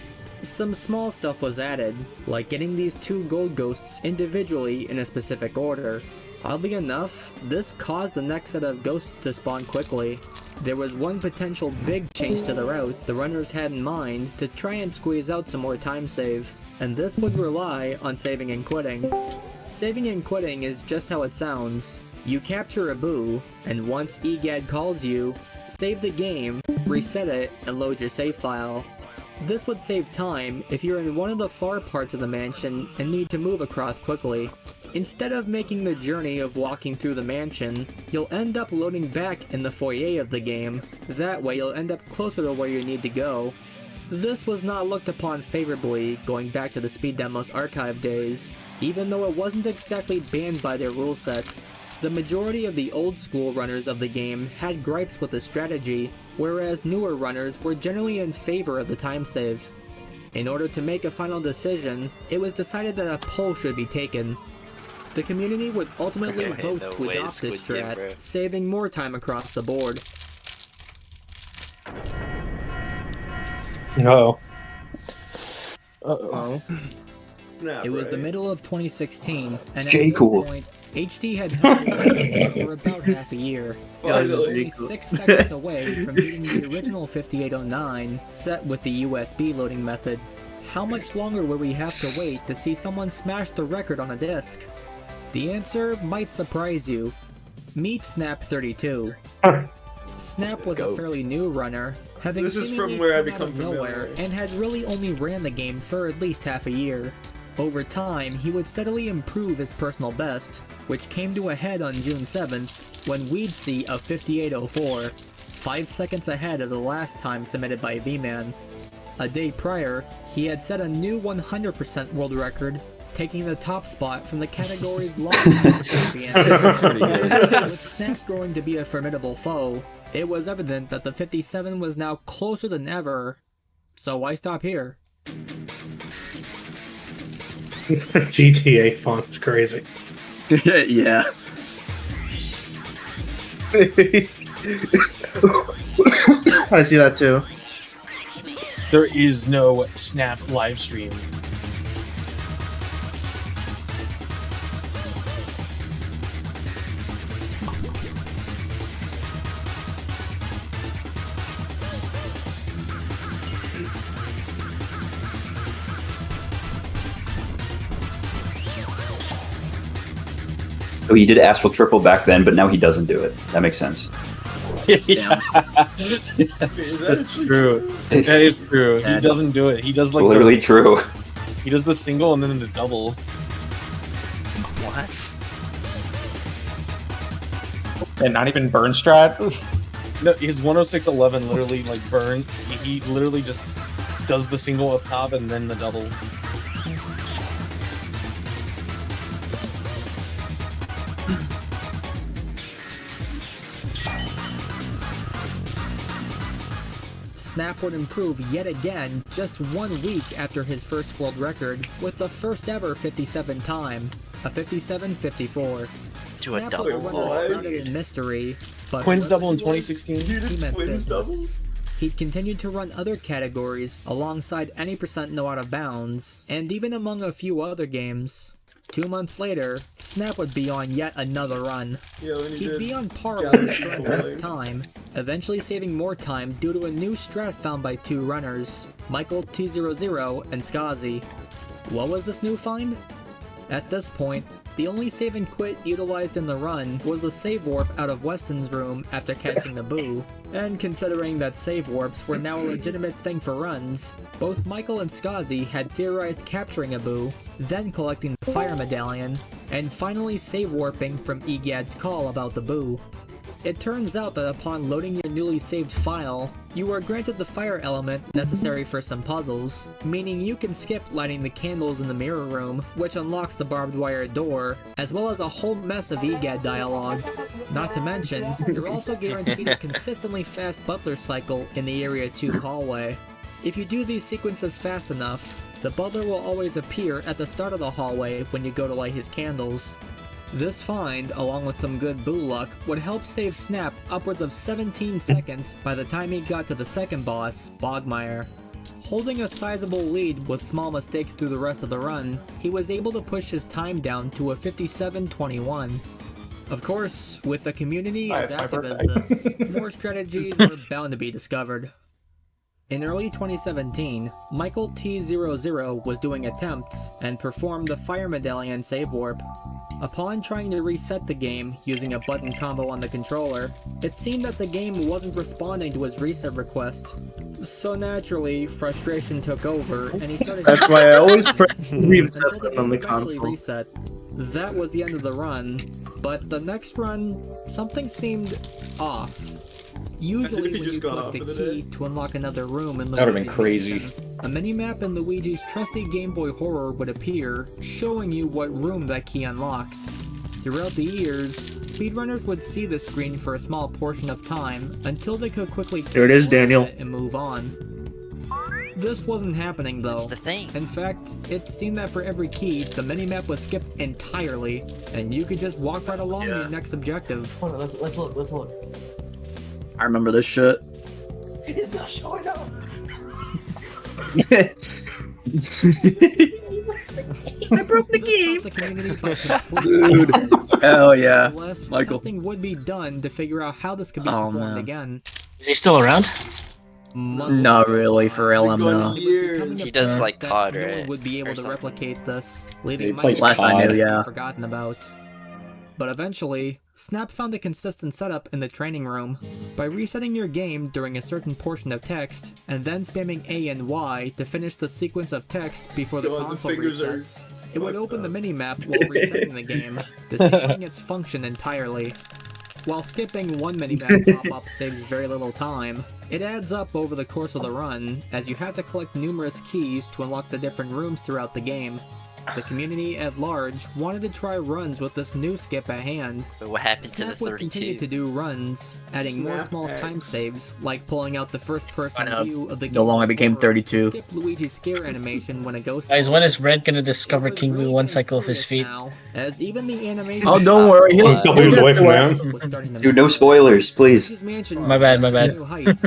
Some small stuff was added, like getting these 2 gold ghosts individually in a specific order. Oddly enough, this caused the next set of ghosts to spawn quickly. There was one potential big change to the route the runners had in mind to try and squeeze out some more time save, and this would rely on saving and quitting. Saving and quitting is just how it sounds. You capture a Boo, and once EGAD calls you, save the game, reset it, and load your save file. This would save time if you're in one of the far parts of the mansion and need to move across quickly. Instead of making the journey of walking through the mansion, you'll end up loading back in the foyer of the game. That way you'll end up closer to where you need to go. This was not looked upon favorably going back to the Speed Demos archive days, even though it wasn't exactly banned by their rule set. The majority of the old school runners of the game had gripes with the strategy, whereas newer runners were generally in favor of the time save. In order to make a final decision, it was decided that a poll should be taken. The community would ultimately vote to adopt this strat, saving more time across the board. Uh-oh. Uh-oh. Nah, It was the right. middle of 2016, and at J. this Cool. point, HD had held the record for about half a year. It was only 6 seconds away from beating the original 5809, set with the USB loading method. How much longer would we have to wait to see someone smash the record on a disc? The answer might surprise you. Meet Snap32. Snap was a fairly new runner, having This is seemingly from where I come out become of nowhere, familiar. and had really only ran the game for at least half a year. Over time, he would steadily improve his personal best, which came to a head on June 7th, when we'd see a 5804, 5 seconds ahead of the last time submitted by V-Man. A day prior, he had set a new 100% world record, taking the top spot from the category's longest champion. With Snap growing to be a formidable foe, it was evident that the 57 was now closer than ever. So why stop here? GTA font's crazy. Yeah. I see that too. There is no Snap livestream. Oh, he did Astral Triple back then, but now he doesn't do it. That makes sense. Yeah. That's true. That is true. He doesn't do it. He does like Literally true. He does the single and then the double. What? And not even burn strat? No, his 106.11 literally like burn. He literally just does the single up top and then the double. Snap would improve yet again just 1 week after his first world record with the first ever 57 time, a 57.54. To a Snap double. was a runner shrouded in mystery, but Twins double in whatever he was, 2016. he meant Twins business. double? He'd continued to run other categories alongside any percent no out of bounds, and even among a few other games. 2 months later, Snap would be on yet another run. Yeah, when he He'd did be on par with Galaxy his friend Boy. at the time, eventually saving more time due to a new strat found by two runners, Michael T00 and Skazi. What was this new find? At this point, the only save and quit utilized in the run was the save warp out of Weston's room after catching the boo, and considering that save warps were now a legitimate thing for runs, both Michael and Skazi had theorized capturing a boo, then collecting the fire medallion, and finally save warping from Egad's call about the boo. It turns out that upon loading your newly saved file, you are granted the fire element necessary for some puzzles, meaning you can skip lighting the candles in the mirror room, which unlocks the barbed wire door, as well as a whole mess of EGAD dialogue. Not to mention, you're also guaranteed a consistently fast butler cycle in the Area 2 hallway. If you do these sequences fast enough, the butler will always appear at the start of the hallway when you go to light his candles. This find, along with some good boo luck, would help save Snap upwards of 17 seconds by the time he got to the second boss, Bogmire. Holding a sizable lead with small mistakes through the rest of the run, he was able to push his time down to a 57:21. Of course, with a community as active as this, more strategies were bound to be discovered. In early 2017, Michael T00 was doing attempts and performed the Fire Medallion save warp. Upon trying to reset the game using a button combo on the controller, it seemed that the game wasn't responding to his reset request. So naturally, frustration took over, and he started. That's why I always press reset until the button on the game eventually console. reset. That was the end of the run, but the next run, something seemed off. Usually If he when just you got collect off a for the key to unlock another room in That would've been Luigi's crazy. Mansion, a mini-map in Luigi's trusty Game Boy Horror would appear, showing you what room that key unlocks. Throughout the years, speedrunners would see the screen for a small portion of time until they could quickly There it is, Daniel. and move on. This wasn't happening though. That's the thing. In fact, it seemed that for every key, the minimap was skipped entirely, and you could just walk right along to your next objective. Hold on, let's look. I remember this shit. It's not showing up. I broke the game. The community Dude. Hell yeah, Unless Michael. testing would be done to figure out how this could be Oh, performed man. again. Is he still around? Not really for LM no. He does like COD, No one right? would be able Or to something. replicate this, leaving He Michael plays Last I knew, yeah. forgotten about. But eventually, Snap found a consistent setup in the training room. By resetting your game during a certain portion of text, and then spamming A and Y to finish the sequence of text before the God, the console fingers are resets, it would open the minimap while resetting the game, disabling its function entirely. While skipping one minimap pop-up saves very little time, it adds up over the course of the run, as you have to collect numerous keys to unlock the different rooms throughout the game. The community at large wanted to try runs with this new skip at hand. But what happened to the Snap would continue 32? to do runs, adding more Snap small X. time saves, like pulling out the first-person I know. view of the No longer became 32. Skip Luigi's scare animation when a ghost. Guys, when is Red gonna discover It was King Boo really one getting cycle of his serious feet? now, as even the animation. Oh, don't worry. He'll, A couple he'll years get away from to now. it. was starting to Dude, no move. spoilers, please. Luigi's Mansion My bad, my reached bad. new heights,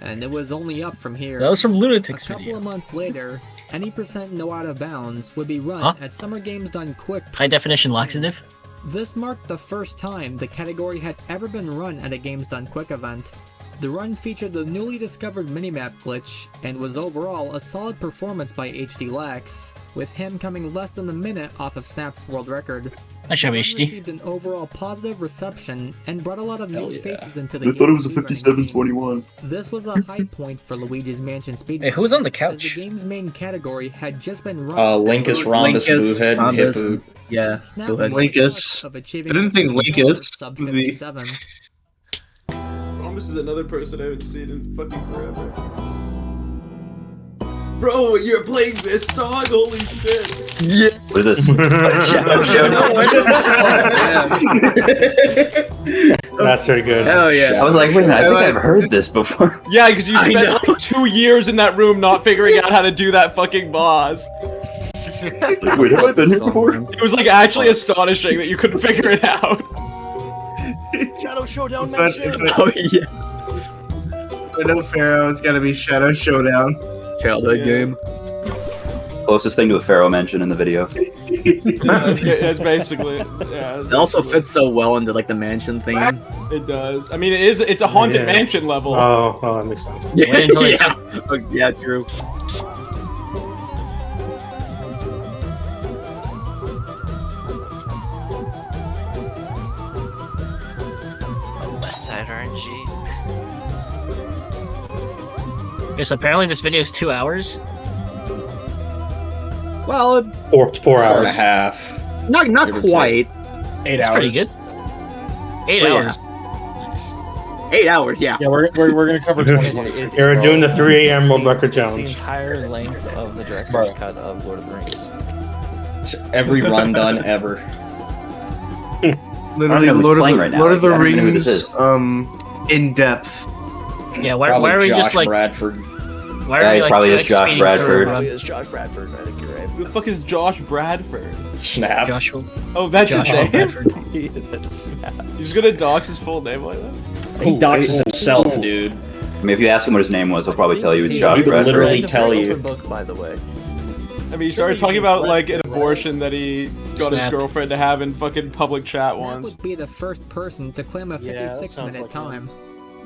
and it was only up from here. That was from A Lunatic's couple video. of months later, any % no out of bounds would be run Huh? at Summer Games Done Quick. High definition laxative? This marked the first time the category had ever been run at a Games Done Quick event. The run featured the newly discovered minimap glitch, and was overall a solid performance by HD Lax, with him coming less than a minute off of Snap's world record. I show The run HD. received an overall positive reception and brought a lot of Hell new yeah. faces into the I thought it game was a speedrunning scene. 57-21. This was a high point for Luigi's Mansion speedrunning. Hey, who's on the as couch? the game's main category had just been run. Linkus, Rhombus, Linkus, Boohead, and Rhombus, Hippo. Yeah, Snap go ahead. was on the Linkus. cusp of achieving I didn't think a sub Linkus would be- 57. Rhombus is another person I haven't seen in fucking forever. Bro, you're playing this song? Holy shit. Yeah. What is this? Shadow That's pretty good. Hell I yeah. was like, wait a minute, I think I've heard this before. Yeah, because you I spent know. like 2 years in that room not figuring out how to do that fucking boss. Like, wait, have I been here before? It was like actually astonishing that you couldn't figure it out. Shadow Showdown But if Oh yeah. I know Pharaoh, it's gotta be Shadow Showdown. Childhood Yeah. game. Closest thing to a Pharaoh mention in the video. It's basically. Yeah, It also fits so well into like the mansion theme. It does. I mean, it's a haunted Yeah. mansion level. Oh, that makes sense. Yeah, true. Left side RNG. Yes, apparently this video is 2 hours. Well, 4 Hour and a hours. half. not Give or quite. 8 That's hours. pretty good. 8 But yeah. hours. 8 hours, yeah. Yeah, we're gonna cover 20. You're doing the 3 a.m. world record It's the challenge. entire length of the director's Bro. cut of Lord of the Rings. It's every run done ever. Literally, know who's Lord of playing the, right now. Lord of the Like, I don't even know who this Rings, in depth. Yeah, why Probably are we Josh just like Bradford. why Yeah, are we it like probably two is X Josh speeding through Bradford. a run? It's Josh Bradford, I think you're right. Who the fuck is Josh Bradford? Snap. Joshua. Oh, that's his Joshua name. Bradford. He's gonna dox his full name like that. He doxes himself, dude. I mean, if you ask him what his name was, he'll probably tell you it's Josh He would Bradford. literally It's a tell very you. open book, by the way. I mean, he started talking about like an abortion that he got his Snap. girlfriend to have in fucking public chat Snap once. would be the first person to claim a Yeah, that 56-minute sounds like time.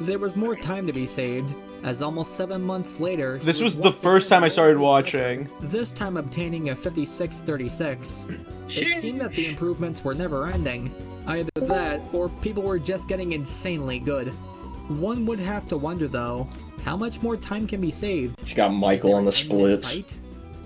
There was more time to be saved, as almost 7 months later... he This was the once first again time I started broke the record, watching. This time obtaining a 56:36. It seemed that the improvements were never ending. Either that, or people were just getting insanely good. One would have to wonder though, how much more time can be saved? He's got Michael on the splits. Sight?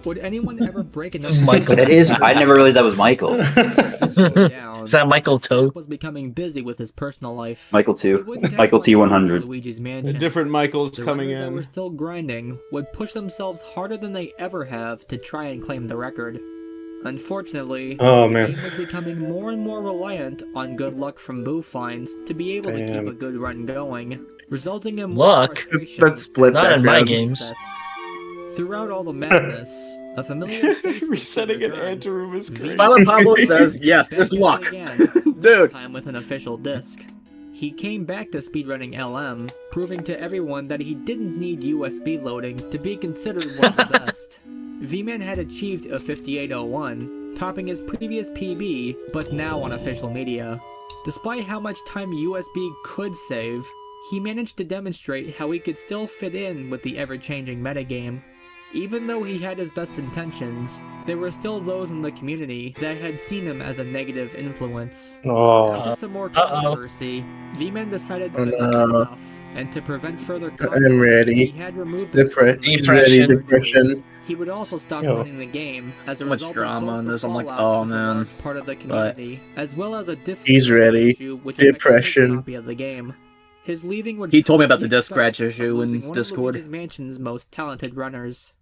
Would anyone ever break another Michael. That is, I never realized that was Michael. Is that Michael Toe? was becoming busy with his personal life. Michael He 2. wouldn't have Michael much time for T100. Luigi's The Mansion. different Michaels The coming runners that were in. still grinding would push themselves harder than they ever have to try and claim the record. Unfortunately, Oh, the man. game was becoming more and more reliant on good luck from boo finds to be able to Damn. keep a good run going, resulting in more Luck? frustration That's split Not in my background. games. sets. Throughout all the madness, a familiar face would Resetting an return. anteroom is great. Violet Pablo says, yes, Back there's at it luck. again, Dude. this time with an official disc. He came back to speedrunning LM, proving to everyone that he didn't need USB loading to be considered one of the best. V-Man had achieved a 5801, topping his previous PB, but now on official media. Despite how much time USB could save, he managed to demonstrate how he could still fit in with the ever-changing metagame. Even though he had his best intentions, there were still those in the community that had seen him as a negative influence. Oh. After some more controversy, V-Man decided Oh, that no. enough, and to prevent further I'm ready. he had removed himself He's ready. Depression. Depression. He would also stop Yo. running the game as a So much result drama of both on the this, I'm like, fallout oh, of a man. large part of the But- community, as well as a disc He's ready. issue which affected his Depression. copy of the game. His leaving would He told me about the further disc scratch suck issue by in losing one of Discord. Luigi's Mansion's most talented runners.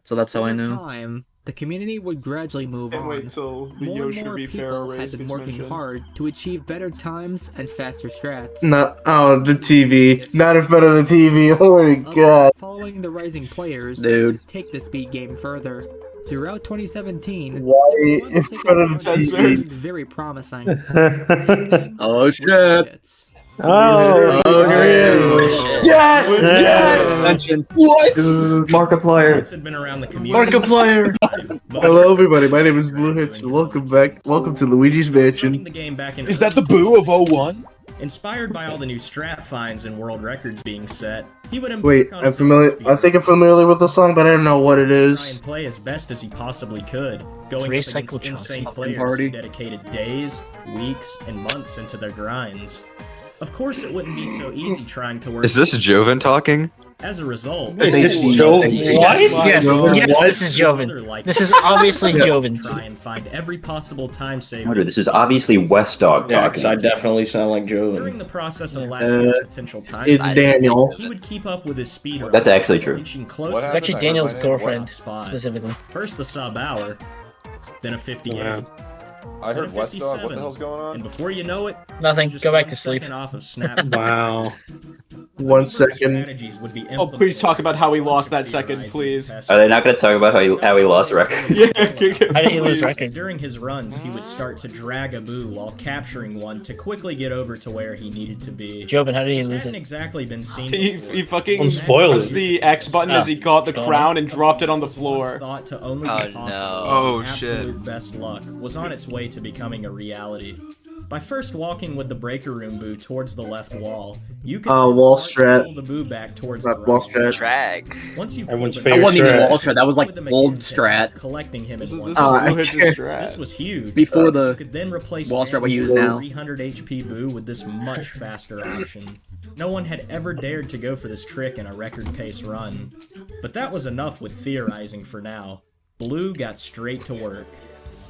So that's how I Over knew. time, the community would gradually move Can't on. wait till the More and Yoshi more be Pharaoh people had race been gets working mentioned. hard to achieve better times and faster strats. No, oh, the TV. Not in front of the TV. Oh my god. Following the rising players, Dude. would take the speed game further. Throughout 2017, Why one in front of the particular TV? seemed very promising. Oh shit! Oh, Oh, here he is. Yes! Yes! Mention. What? Markiplier. Had been around the community. Markiplier. Hello, everybody. My name is Blue Hits, and welcome back. Welcome to Luigi's Running Mansion. the game back in Is that the boo of 01? Inspired by all the new strat finds and world records being set, he would Wait, embark on I'm a familiar. speed I think I'm familiar with the song, but I don't know what it try is. and play as best as he possibly could, going Three up cycle against Chelsea. insane players Party. who dedicated days, weeks, and months into their grinds. Of course, it wouldn't be so easy trying to work. Is this Joven talking? As a result, Is this Joe? What? Yes, yes, this is Joven. Other like- This is obviously Joven. Try and find every possible time save. Wonder, this is obviously West Dog Yeah, because I talking. definitely sound like During Joven. the process of lagging potential time It's saves, Daniel. he would keep up with his speed. That's actually true. Inching closer What It's to actually happened? Daniel's I heard my name. girlfriend, spot. specifically. First the sub hour, then a 58. Wow. I then heard a West Dog. What 57. the hell's going And on? before you know it, Nothing. just Go back one to sleep. second off of Snap's Wow. 1 second. Strategies would be Oh, please talk about how he lost that second, please. Are they not going to talk about how he lost record? How did he lose record? During his runs, he would start to drag a boo while capturing one to quickly get over to where he needed to be. Jobin, how did he lose it? Exactly been seen. He fucking Unspoiled. pressed the X button as he caught the crown and dropped it on the floor. Thought to only be possible. Oh, Absolute shit. best luck was on its way to becoming a reality. By first walking with the breaker room boo towards the left wall, you can wall strat. strat. Pull the boo back towards Not the wall right. strat. Drag. Once you Everyone's pulled That favorite wasn't even strat. wall strat. That was like old strat. collecting him in This one is spot. Blue Hits' strat. This was huge. Before the You could then replace wall strat we Man's use now. 300 HP boo with this much faster option. No one had ever dared to go for this trick in a record pace run. But that was enough with theorizing for now. Blue got straight to work.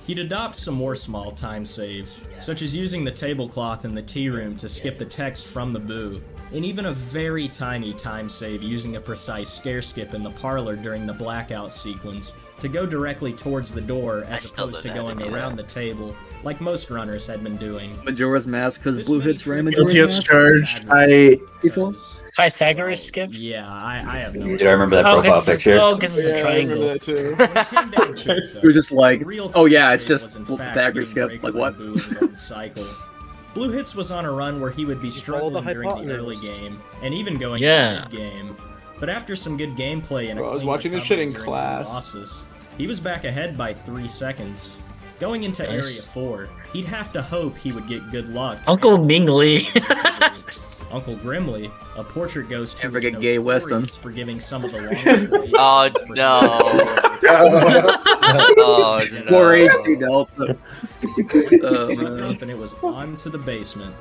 He'd adopt some more small time saves, such as using the tablecloth in the tea room to skip the text from the boo, and even a very tiny time save using a precise scare skip in the parlor during the blackout sequence to go directly towards the door as opposed to going around the table, like most runners had been doing. Majora's Mask, because This Blue many hits ran tricks- Majora's Guilty as Mask. charged. I Before? Pythagoras skip? Yeah, I have no Dude, I remember that profile picture. Oh, because it's a Yeah, I remember triangle. that too. It was just like, Real oh yeah, time it's save just was in fact Pythagoras getting skip. Like breakable what? boo in one cycle. Blue Hits was on a run where he would be struggling during the early game, and even going Yeah. into mid-game. But after some good gameplay and Bro, a I was clean watching this shit in recovery during the class. Colossus, he was back ahead by 3 seconds. Going into Nice. Area 4, he'd have to hope he would get good luck. Uncle Mingli. Uncle Grimly, a portrait ghost who Can't was forget Gay notorious Weston. for giving some of the longest waits Oh, for no. Oh, no. Poor HD Delta. Struck up and it was on to the basement.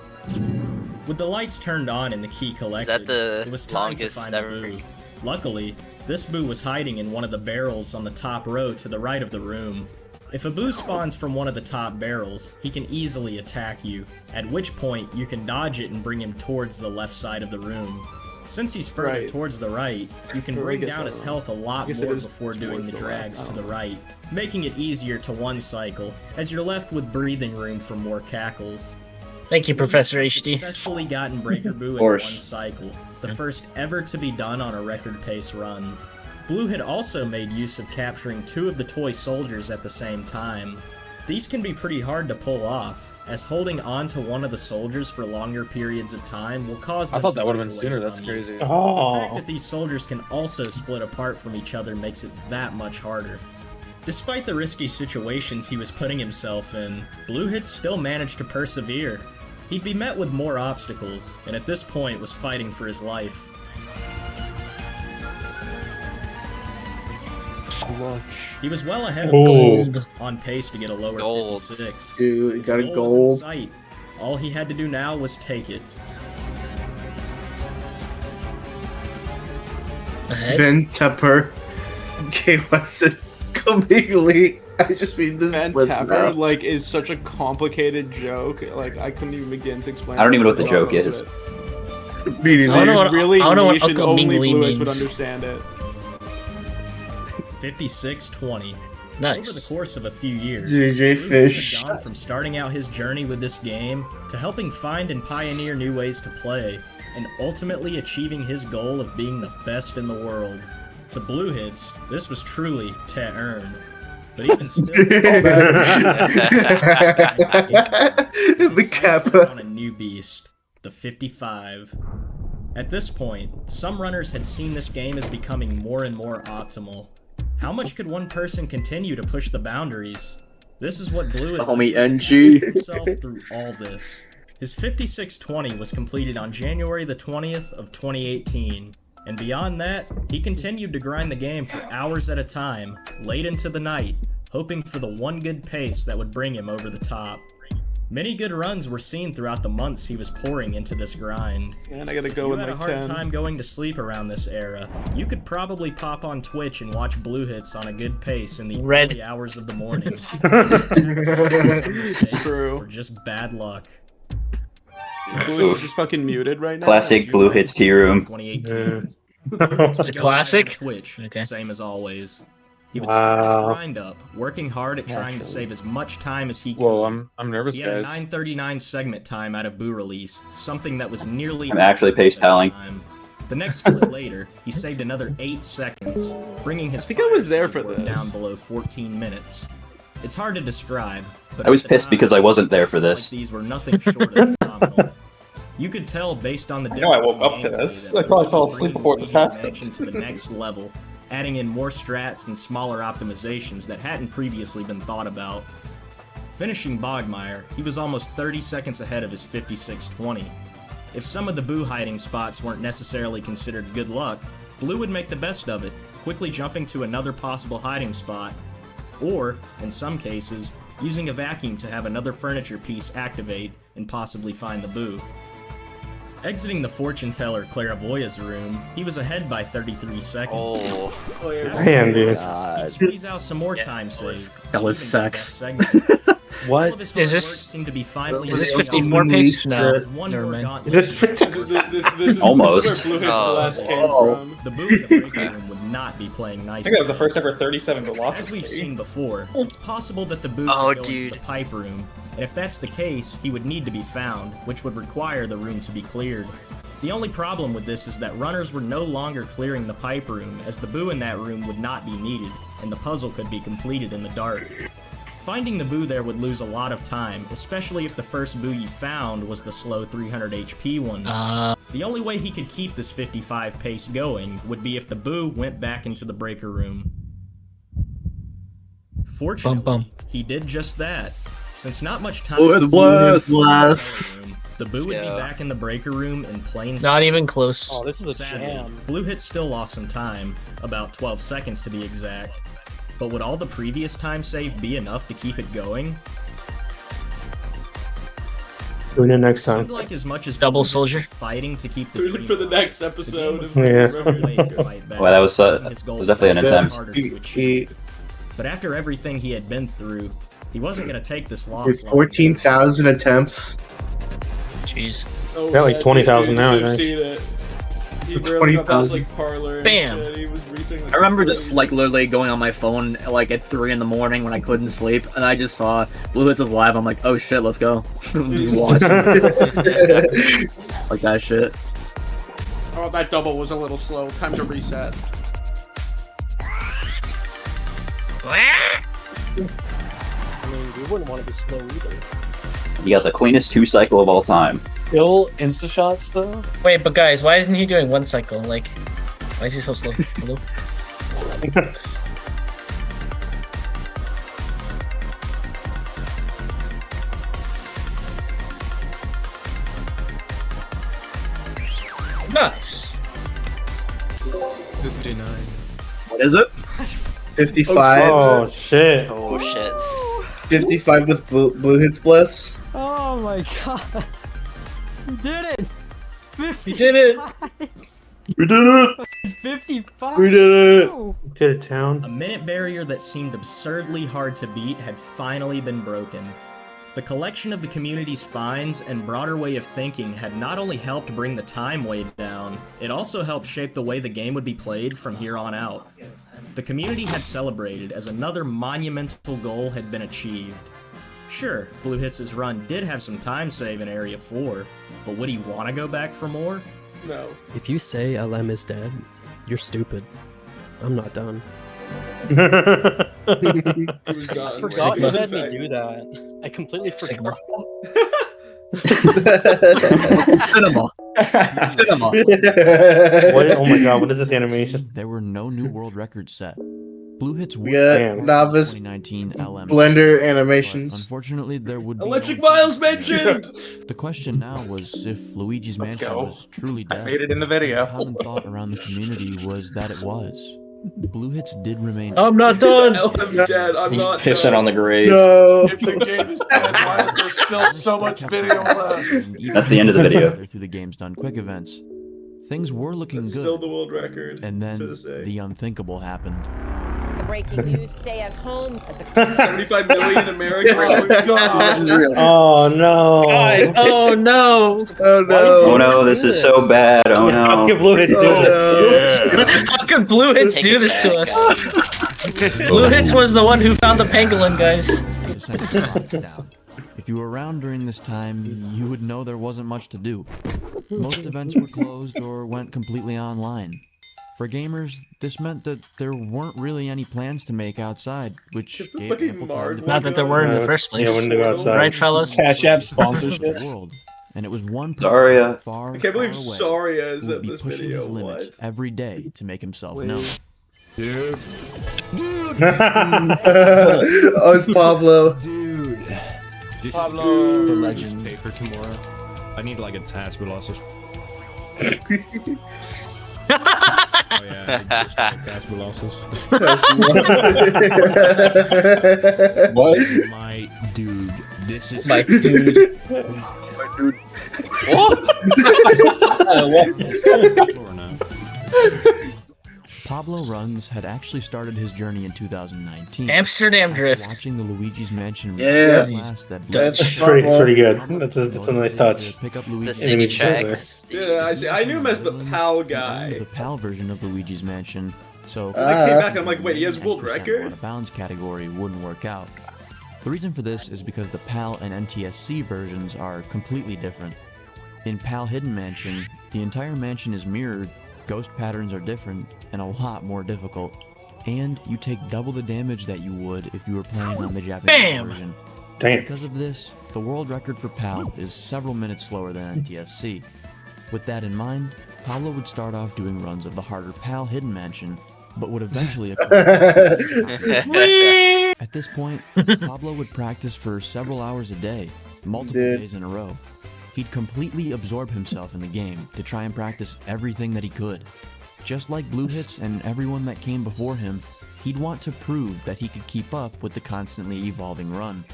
With the lights turned on and the key collected, that the it was time to longest find ever? the boo. Luckily, this boo was hiding in one of the barrels on the top row to the right of the room. If a boo spawns from one of the top barrels, he can easily attack you, at which point you can dodge it and bring him towards the left side of the room. Since he's further Right. towards the right, you can Or I bring guess down I his don't know. health a I lot guess it more is before doing towards the the drags left, to I the don't know. right, making it easier to one cycle, as you're left with breathing room for more cackles. Thank you, Professor HD. Successfully gotten Breaker Boo in course. one cycle, the first ever to be done on a record pace run. Blue had also made use of capturing 2 of the toy soldiers at the same time. These can be pretty hard to pull off, as holding on to one of the soldiers for longer periods of time will cause them I thought to that would have break been away sooner. That's from you. crazy. The fact Oh. that these soldiers can also split apart from each other makes it that much harder. Despite the risky situations he was putting himself in, Blue Hit still managed to persevere. He'd be met with more obstacles, and at this point was fighting for his life. He was well ahead of Ooh. Gold, on pace to get a lower Gold. 56. Dude, His got a goal was in gold. sight. All he had to do now was take it. Ahead. Vin Tepper. Gay Weston. Completely. I just read this Van splits Tapper, now. like, is such a complicated joke. Like, I couldn't even begin to explain. I don't even know what the most joke of is. it. Me neither. I don't know what- really I don't know what niche and Uncle only Mingli Blue Eyes would means. understand it. 56-20. Nice. Over the course of a few years, JJ Blue Fish. had gone from starting out his journey with this game to helping find and pioneer new ways to play, and ultimately achieving his goal of being the best in the world. To Blue Hits, this was truly to earn. But even still, The Kappa. on a new beast, the 55. At this point, some runners had seen this game as becoming more and more optimal. How much could one person continue to push the boundaries? This is what Blue The had homie done NG. himself through all this. His 56-20 was completed on January the 20th of 2018. And beyond that, he continued to grind the game for hours at a time, late into the night, hoping for the one good pace that would bring him over the top. Many good runs were seen throughout the months he was pouring into this grind. Man, I gotta If go you with had a like hard 10. time going to sleep around this era, you could probably pop on Twitch and watch Blue Hits on a good pace in the Red. early hours of the morning. True. Or just bad luck. Blue is just fucking muted right now. Classic Blue Hits tea room. 2018. It's a classic? Twitch, Okay. same as always. He would Wow. grind up, working hard at trying to save as much time as he could. Whoa, I'm nervous, He had a guys. 9:39 segment time out of Boo release, something that was nearly. I'm actually pace palling. The next split later, he saved another 8 seconds, bringing his think I was there for score this. down below 14 minutes. It's hard to describe, but I was at the pissed time, because I wasn't there for passes this. Like these were nothing short of phenomenal. You could tell based on the I know I difference woke in up to gameplay this. that I probably fell Blue asleep was before this bringing happened. connection to the next level, adding in more strats and smaller optimizations that hadn't previously been thought about. Finishing Bogmire, he was almost 30 seconds ahead of his 56-20. If some of the Boo hiding spots weren't necessarily considered good luck, Blue would make the best of it, quickly jumping to another possible hiding spot, or, in some cases, using a vacuum to have another furniture piece activate and possibly find the Boo. Exiting the fortune teller Clairvoya's room, he was ahead by 33 seconds. Oh. After Damn, dude. he'd squeeze out some more time save. that was even the sex. best segment. All of What? his Is hard this- work seemed to be finally is this paying off. 54 pace? No, There's one never more mind. gauntlet. Is this This is Almost. where Blue Hits Oh. Blast came Oh. from. The Boo in the breaking room would not be playing nice. I think that was the first ever 37 As velocity. we've seen before, it's possible that the Boo Oh, could go dude. into the pipe room, and if that's the case, he would need to be found, which would require the room to be cleared. The only problem with this is that runners were no longer clearing the pipe room, as the Boo in that room would not be needed, and the puzzle could be completed in the dark. Finding the Boo there would lose a lot of time, especially if the first Boo you found was the slow 300 HP one. The only way he could keep this 55 pace going would be if the Boo went back into the breaker room. Fortunately, he did just that. Since not much time Blue Hits Blast. the Boo would be Yeah. back in the breaker room in plain sight. Not even close. Oh, this is a Sadly, jam. Blue Hit still lost some time, about 12 seconds to be exact. But would all the previous time save be enough to keep it going? Doing it next time. Seemed like as much as Double Blue Hit soldier. was fighting to keep the Tune in team for the up, next the episode. game of was Yeah. too late to fight back, Well, that was making his goal definitely an far intense. harder to achieve. But after everything he had been through, he wasn't going to take this loss. With lightly. 14,000 attempts. Jeez. Oh, Got like yeah, 20,000 you now, should I have think. seen it. He It's barely got past 20,000. like parlor. And Bam. shit. He was reaching, like, I remember just like literally going on my phone like at 3 in the morning when I couldn't sleep, and I just saw Blue Hits was live. I'm like, oh shit, let's go. Watch. Like that shit. Oh, that double was a little slow. Time to reset. I mean, we wouldn't want to be slow either. You got the cleanest 2 cycle of all time. Kill insta shots though. Wait, but guys, why isn't he doing one cycle? Like, why is he so slow? Hello? Nice. 59. What is it? 55. Oh shit. Oh shit. 55 with Blue Hits Bliss. Oh my god. You did it! 50. You did it! We did it! 55. We did it! Get it down. A minute barrier that seemed absurdly hard to beat had finally been broken. The collection of the community's finds and broader way of thinking had not only helped bring the time way down, it also helped shape the way the game would be played from here on out. The community had celebrated as another monumental goal had been achieved. Sure, Blue Hits' run did have some time save in Area 4, but would he want to go back for more? No. If you say LM is dead, you're stupid. I'm not done. He was I gone. just forgot you Sigma. had me do that. I completely Sigma. forgot. Cinema. Cinema. What, oh my god, what is this animation? There were no new world records set. Blue Hits We would got be novice 2019 LM. Blender but animations. unfortunately, there would be Electric no Miles mentioned! The question now was if Luigi's Let's Mansion go. was truly I dead. made it in the video. The common thought around the community was that it was. Blue Hits did remain. I'm not done! I'm dead. I'm He's not pissing done. on the grave. No! If the game is dead, why is there still so much video left? That's the end of the video. Through the game's done quick events. Things were looking That's good. still the world record. And to then this day. the unthinkable happened. The breaking news: stay at home. As the 75 million in America. Oh, God. Oh no. Guys, oh no! Oh no! Oh no, this is so bad. Oh How no. can Blue Hits do this? How could Blue Hits Take do us this to back, us? Blue Hits was the one who found the pangolin, guys. Just had to drop it down. If you were around during this time, you would know there wasn't much to do. Most events were closed or went completely online. For gamers, this meant that there weren't really any plans to make outside, which gave ample time to Not that there were in the first place. Yeah, when they go outside. Right, fellas? Cash App sponsorship. World. And it was one Saria. far, I can't believe far away Saria is who would in be this pushing video. his limits What? every day to make himself known. Dude. Oh, it's Pablo. Dude. This Pablo. is the legend paper tomorrow. I need like a task with losses. Oh yeah, I just got a task with losses. What? My dude, this is My dude. my dude. Pablo Runs had actually started his journey in 2019. Amsterdam after Drift. Watching the Luigi's Mansion Yeah. class that That's pretty good. That's a nice touch. Pick up The Luigi's city Mansion checks. Yeah, I see. I knew him as the PAL The guy. PAL version of the Luigi's Mansion, so I came back and I'm like, wait, he has world 10% record? out of bounds category wouldn't work out. The reason for this is because the PAL and NTSC versions are completely different. In PAL Hidden Mansion, the entire mansion is mirrored, ghost patterns are different, and a lot more difficult. And you take double the damage that you would if you were playing on the Japanese Bam! version. Damn. Because of this, the world record for PAL is several minutes slower than NTSC. With that in mind, Pablo would start off doing runs of the harder PAL Hidden Mansion, but would eventually Whee! At this point, Pablo would practice for several hours a day, multiple days in a row. He'd completely absorb himself in the game to try and practice everything that he could. Just like Blue Hits and everyone that came before him, he'd want to prove that he could keep up with the constantly evolving run.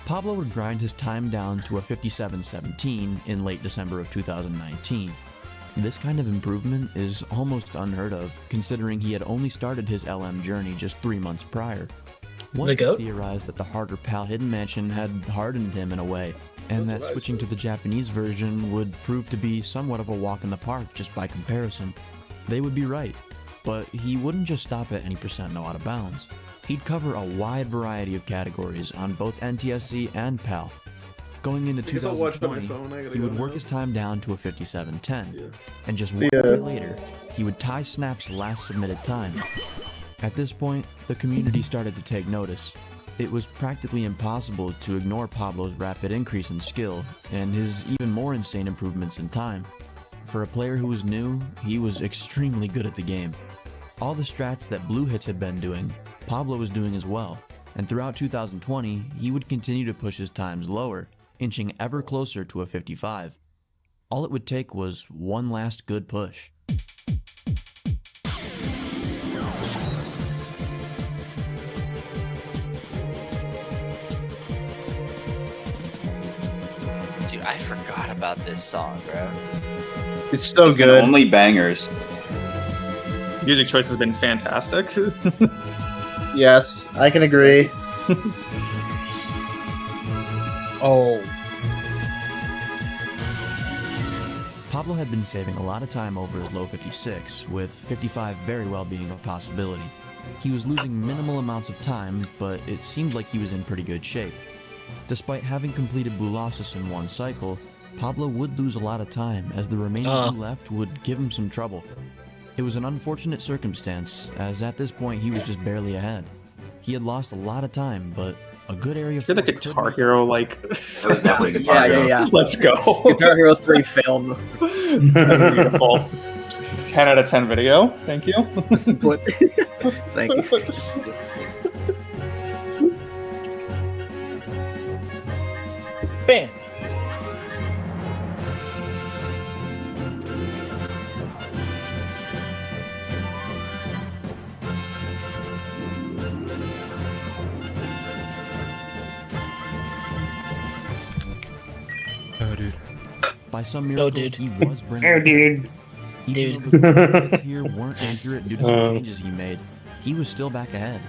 Pablo would grind his time down to a 57:17 in late December of 2019. This kind of improvement is almost unheard of, considering he had only started his LM journey just 3 months prior. One The could goat? theorize that the harder PAL Hidden Mansion had hardened him in a way, and that switching to the Japanese version would prove to be somewhat of a walk in the park just by comparison. They would be right, but he wouldn't just stop at any percent no out of bounds. He'd cover a wide variety of categories on both NTSC and PAL. Going into Because I'll watch it on my 2020, phone, I gotta he go would work now. his time down to a 57:10, and just See 1 ya. day later, he would tie Snap's last submitted time. At this point, the community started to take notice. It was practically impossible to ignore Pablo's rapid increase in skill, and his even more insane improvements in time. For a player who was new, he was extremely good at the game. All the strats that Blue Hits had been doing, Pablo was doing as well, and throughout 2020, he would continue to push his times lower, inching ever closer to a 55. All it would take was one last good push. Dude, I forgot about this song, bro. It's so There's been good. only bangers. Music choice has been fantastic. Yes, I can agree. Oh. Pablo had been saving a lot of time over his low 56, with 55 very well being a possibility. He was losing minimal amounts of time, but it seemed like he was in pretty good shape. Despite having completed Bulosis in one cycle, Pablo would lose a lot of time, as the remaining two left would give him some trouble. It was an unfortunate circumstance, as at this point he was just barely ahead. He had lost a lot of time, but a good area for You're the Guitar Hero, like. That was definitely Guitar Hero. Yeah. Let's go. Guitar Hero 3 film. Beautiful. 10 out of 10 video. Thank you. Thank you. Bam. Oh, dude. By some miracle, dude. he was bringing Oh, dude. Even though the statistics here weren't accurate due to some changes he made, he was still back ahead.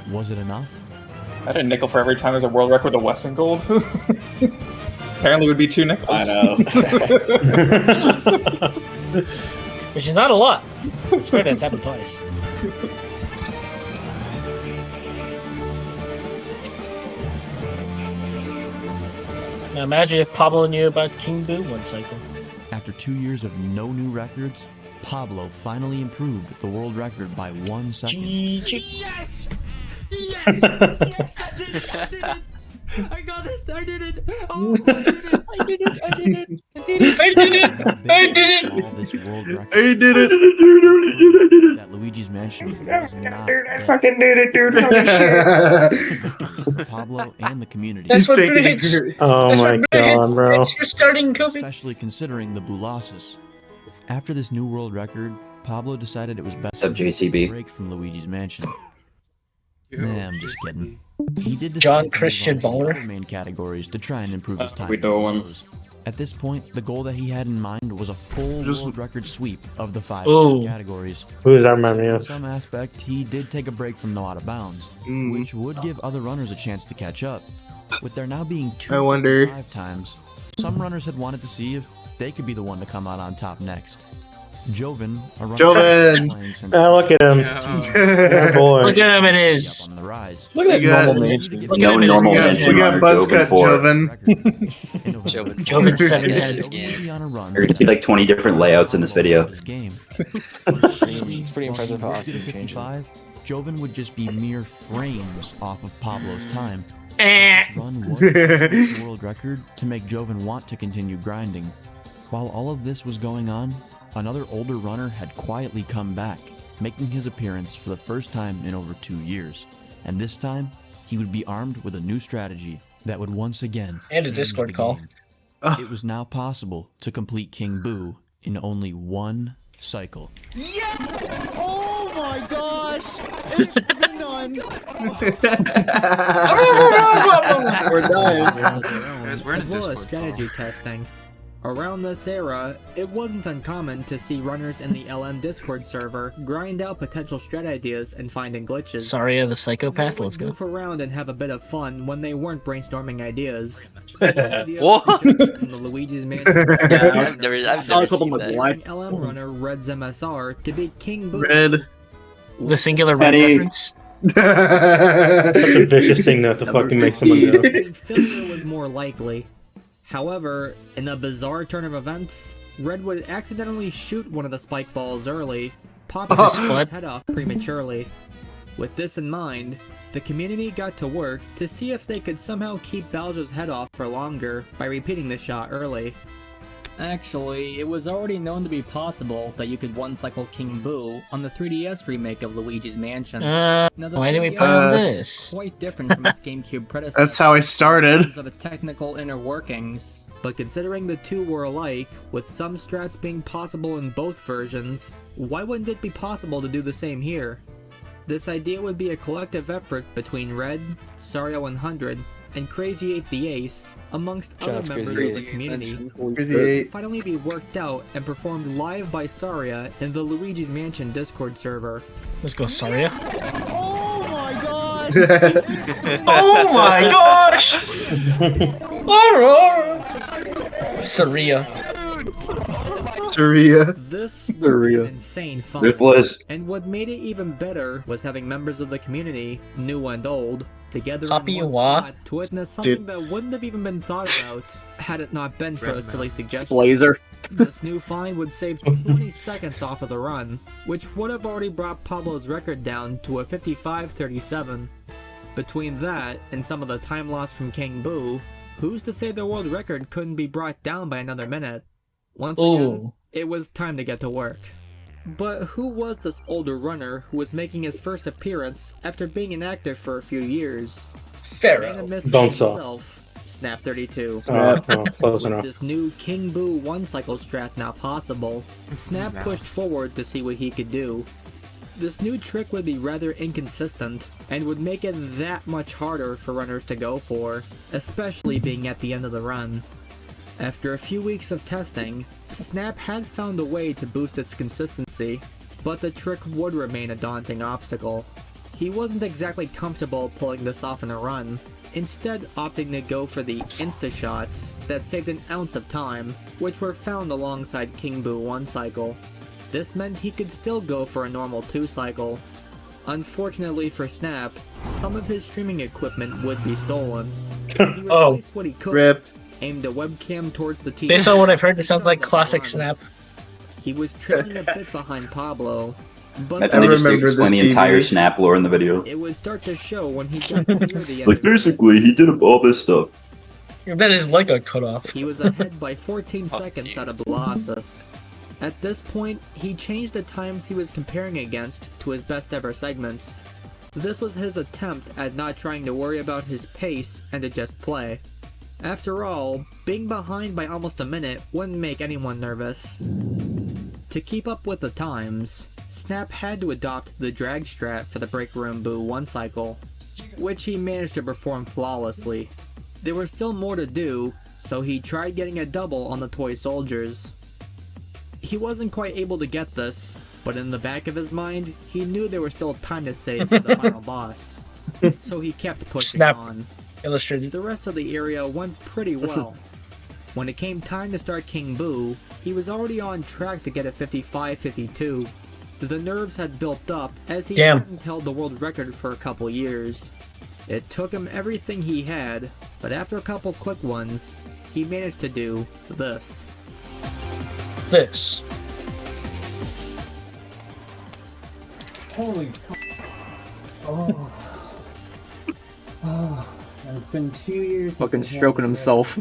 Was it enough? I had a nickel for every time there's a world record with a Wesson Gold. Apparently it would be 2 nickels. I know. Which is not a lot. It's weird that it's happened twice. Now imagine if Pablo knew about King Boo one cycle. After 2 years of no new records, Pablo finally improved the world record by 1 second. Yes! Yes! Yes! I did it! I did it! I got it! I did it! Oh, I did it! I did it! I did it! I did it! I did it! I did it! All this world record I did it! that Luigi's Mansion was not I fucking did it, dude! Pablo and the community. That's what Blue hits. Oh That's my what Blue hits. god, bro. It's for starting COVID. Especially considering the Boolassus. After this new world record, Pablo decided it was best Except to take a JCB. break from Luigi's Mansion. Nah, I'm just kidding. He did decide John to move Christian on to Baller. other main categories to try and improve his time. We do one. At this point, the goal that he had in mind was a full world record sweep of the 5 Ooh. categories. Who's that man? In Yes. some aspect, he did take a break from No Out of Bounds, which would give other runners a chance to catch up. With there now being 2 I wonder. 5 times, some runners had wanted to see if they could be the one to come out on top next. Joven, a runner Joven! playing since Look at him. Yeah. Boy. Look at him, it is. on the rise. Look at We that got- normal nature. Look No at him, it is. normal We mention got runner, Buzzcut Joven 4. Joven. Joven 7 head. Joven will be on a run. You're gonna see like 20 different layouts in this video. Game. It's pretty impressive how often you change it. 55, Joven would just be mere frames off of Pablo's time. Eh. This run was the world record to make Joven want to continue grinding. While all of this was going on, another older runner had quietly come back, making his appearance for the first time in over 2 years. And this time, he would be armed with a new strategy that would once again And a change Discord the call. game. It was now possible to complete King Boo in only 1 cycle. Yeah! Oh my gosh! It's done! We're dying. Guys, we're in a As well as Discord strategy testing. Around this era, it wasn't uncommon to see runners in the LM Discord server grind out potential strat ideas and finding glitches. Sorry, the psychopath. They would Let's go. goof around and have a bit of fun when they weren't brainstorming ideas. What? From the Luigi's Mansion. Yeah, I've never saw a couple seen with that. black. LM runner Red's MSR to beat King Boo. Red. The singular red Penny. reference. Such a vicious thing not to fucking make someone do. Failure was more likely. However, in a bizarre turn of events, Red would accidentally shoot one of the spike balls early, popping his head off prematurely. With this in mind, the community got to work to see if they could somehow keep Bowser's head off for longer by repeating the shot early. Actually, it was already known to be possible that you could one-cycle King Boo on the 3DS remake of Luigi's Mansion. Now, the Why did we 3DS play on is this? quite different from its GameCube predecessor. That's how I started. Because of its technical inner workings. But considering the two were alike, with some strats being possible in both versions, why wouldn't it be possible to do the same here? This idea would be a collective effort between Red, Saria100, and Crazy 8 the Ace, amongst other Shouts, members Crazy of the community. Crazy It 8. would finally be worked out and performed live by Saria in the Luigi's Mansion Discord server. Let's go, Saria. Oh my gosh! Oh my gosh! Saria. Saria. This would be an insane fun. It was. And what made it even better was having members of the community, new and old, together Copy in one wa. spot to witness something Dude. that wouldn't have even been thought about had it not been for a silly suggestion. Blazer. This new find would save 20 seconds off of the run, which would have already brought Pablo's record down to a 55:37. Between that and some of the time lost from King Boo, who's to say the world record couldn't be brought down by another minute? Once again, Ooh. it was time to get to work. But who was this older runner who was making his first appearance after being inactive for a few years? Man Pharaoh. of mystery Bonesaw. himself, Snap32. Close With enough. this new King Boo one-cycle strat now possible, Snap pushed forward to see what he could do. This new trick would be rather inconsistent, and would make it that much harder for runners to go for, especially being at the end of the run. After a few weeks of testing, Snap had found a way to boost its consistency, but the trick would remain a daunting obstacle. He wasn't exactly comfortable pulling this off in a run, instead opting to go for the insta-shots that saved an ounce of time, which were found alongside King Boo 1 cycle. This meant he could still go for a normal 2 cycle. Unfortunately for Snap, some of his streaming equipment would be stolen. He replaced what he could, Rip. aimed a webcam towards the TV. Based on what I've heard, this sounds like classic Snap. He was trailing a bit behind Pablo, but And they just explain the entire Snap lore in the video. it would start to show when he got near the end. Like, basically, he did all this stuff. Then his leg got cut off. He was ahead by 14 seconds out of Colossus. At this point, he changed the times he was comparing against to his best ever segments. This was his attempt at not trying to worry about his pace and to just play. After all, being behind by almost a minute wouldn't make anyone nervous. To keep up with the times, Snap had to adopt the drag strat for the Break Room Boo 1 cycle, which he managed to perform flawlessly. There was still more to do, so he tried getting a double on the toy soldiers. He wasn't quite able to get this, but in the back of his mind, he knew there was still time to save for the final boss. So he kept pushing on. Illustrated. The rest of the area went pretty well. When it came time to start King Boo, he was already on track to get a 55-52. The nerves had built up as he hadn't held the world record for a couple years. It took him everything he had, but after a couple quick ones, he managed to do this. This. Holy oh. Oh. It's been 2 years. Fucking stroking himself.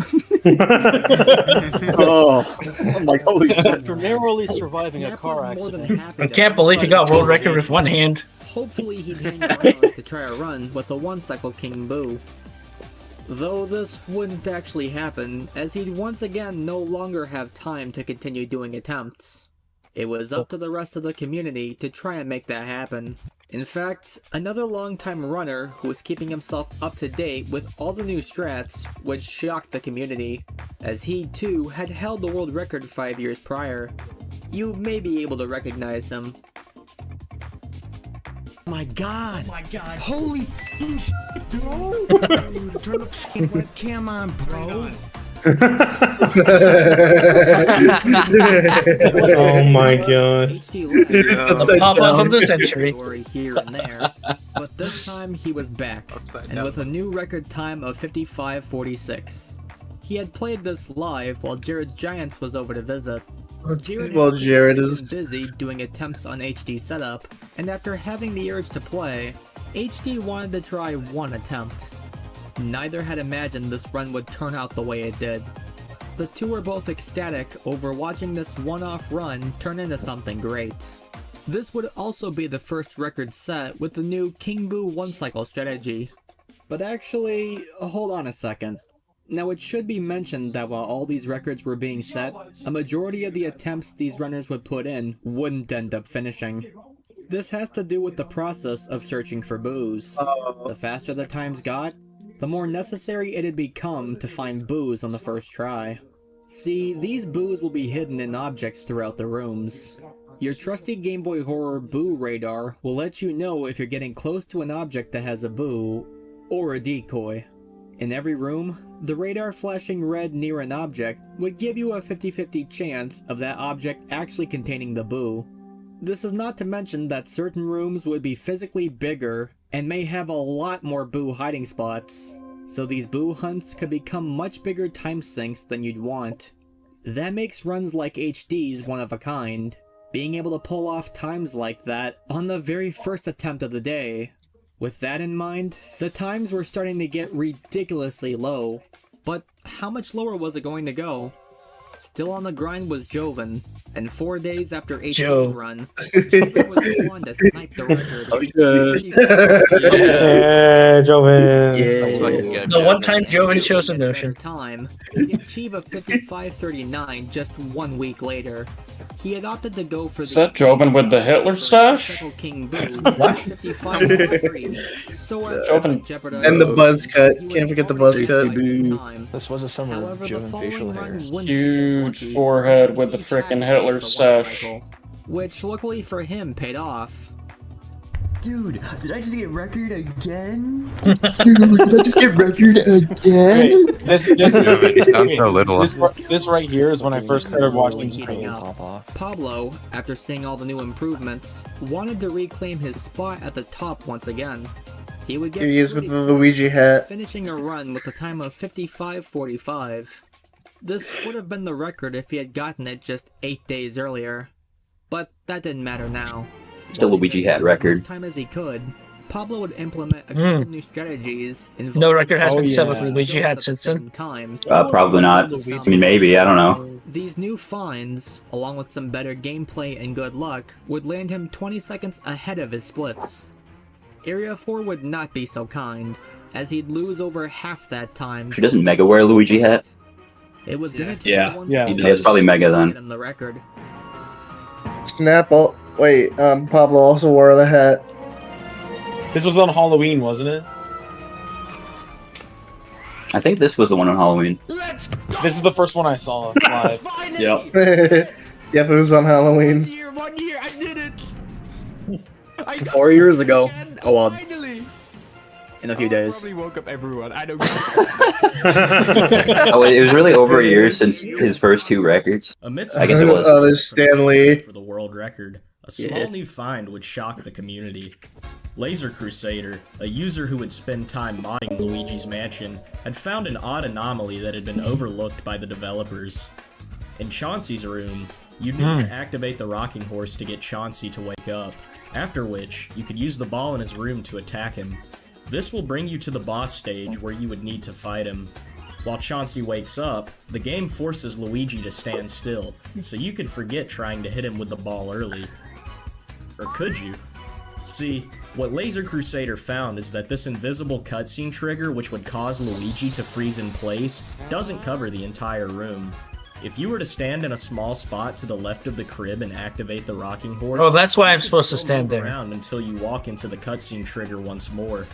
Oh, I'm like, holy shit. After narrowly surviving a car accident. I can't believe he got world record with one hand. Hopefully he'd hang around to try a run with a 1-cycle King Boo. Though this wouldn't actually happen, as he'd once again no longer have time to continue doing attempts. It was up to the rest of the community to try and make that happen. In fact, another longtime runner who was keeping himself up to date with all the new strats would shock the community, as he too had held the world record 5 years prior. You may be able to recognize him. My god! Oh my god! Holy f***ing shit, bro! Turn the f***ing webcam on, bro! Oh my god. The pop-up of the century. Here and there, but this time he was back, and with a new record time of 55:46. He had played this live while Jared Giants was over to visit. Jared is busy doing attempts on HD setup, and after having the urge to play, HD wanted to try one attempt. Neither had imagined this run would turn out the way it did. The two were both ecstatic over watching this one-off run turn into something great. This would also be the first record set with the new King Boo 1-cycle strategy. But actually, hold on a second. Now it should be mentioned that while all these records were being set, a majority of the attempts these runners would put in wouldn't end up finishing. This has to do with the process of searching for boos. The faster the times got, the more necessary it had become to find boos on the first try. See, these boos will be hidden in objects throughout the rooms. Your trusty Game Boy Horror Boo radar will let you know if you're getting close to an object that has a boo, or a decoy. In every room, the radar flashing red near an object would give you a 50-50 chance of that object actually containing the boo. This is not to mention that certain rooms would be physically bigger and may have a lot more boo hiding spots, so these boo hunts could become much bigger time sinks than you'd want. That makes runs like HD's one of a kind, being able to pull off times like that on the very first attempt of the day. With that in mind, the times were starting to get ridiculously low. But how much lower was it going to go? Still on the grind was Joven, and 4 days after HD's run, Joven was the one to snipe the record. Yeah, Joven. Yeah, that's fucking good. The one time Joven shows a notion. Time, he'd achieve a 55:39 just 1 week later. He had opted to go for Is that Joven with the Hitler stash? King Boo, 55:3. So Joven. and the buzz cut. Can't forget the buzz cut. This was a summer of Joven facial hair. Huge forehead with the frickin' Hitler stash. Which luckily for him paid off. Dude, did I just get record again? Dude, did I just get record again? This right here is when I first started watching streams. Pablo, after seeing all the new improvements, wanted to reclaim his spot at the top once again. He would get Here he is with the Luigi hat. finishing a run with a time of 55:45. This would have been the record if he had gotten it just 8 days earlier. But that didn't matter now. Still Luigi hat record. As time as he could, Pablo would implement a couple new strategies. No record has been set with Luigi hat since then. Probably not. I mean, maybe. I don't know. These new finds, along with some better gameplay and good luck, would land him 20 seconds ahead of his splits. Area 4 would not be so kind, as he'd lose over half that time. She doesn't Mega wear a Luigi hat? It was gonna take Yeah. one Yeah, step it's probably Mega then. in the record. Snapple. Wait, Pablo also wore the hat. This was on Halloween, wasn't it? I think this was the one on Halloween. This is the first one I saw live. Yep. Yep, it was on Halloween. 1 year, I did it. 4 years ago. Oh well. In a few days. Probably woke up everyone. I don't. Oh, it was really over a year since his first 2 records. Amidst I guess it was. Oh, there's Stanley. For the world record, a small Yeah. new find would shock the community. Laser Crusader, a user who would spend time modding Luigi's Mansion, had found an odd anomaly that had been overlooked by the developers. In Chauncey's room, you'd need to activate the rocking horse to get Chauncey to wake up, after which you could use the ball in his room to attack him. This will bring you to the boss stage where you would need to fight him. While Chauncey wakes up, the game forces Luigi to stand still, so you could forget trying to hit him with the ball early. Or could you? See, what Laser Crusader found is that this invisible cutscene trigger, which would cause Luigi to freeze in place, doesn't cover the entire room. If you were to stand in a small spot to the left of the crib and activate the rocking horse, Oh, that's why I'm supposed to stand there. around until you walk into the cutscene trigger once more.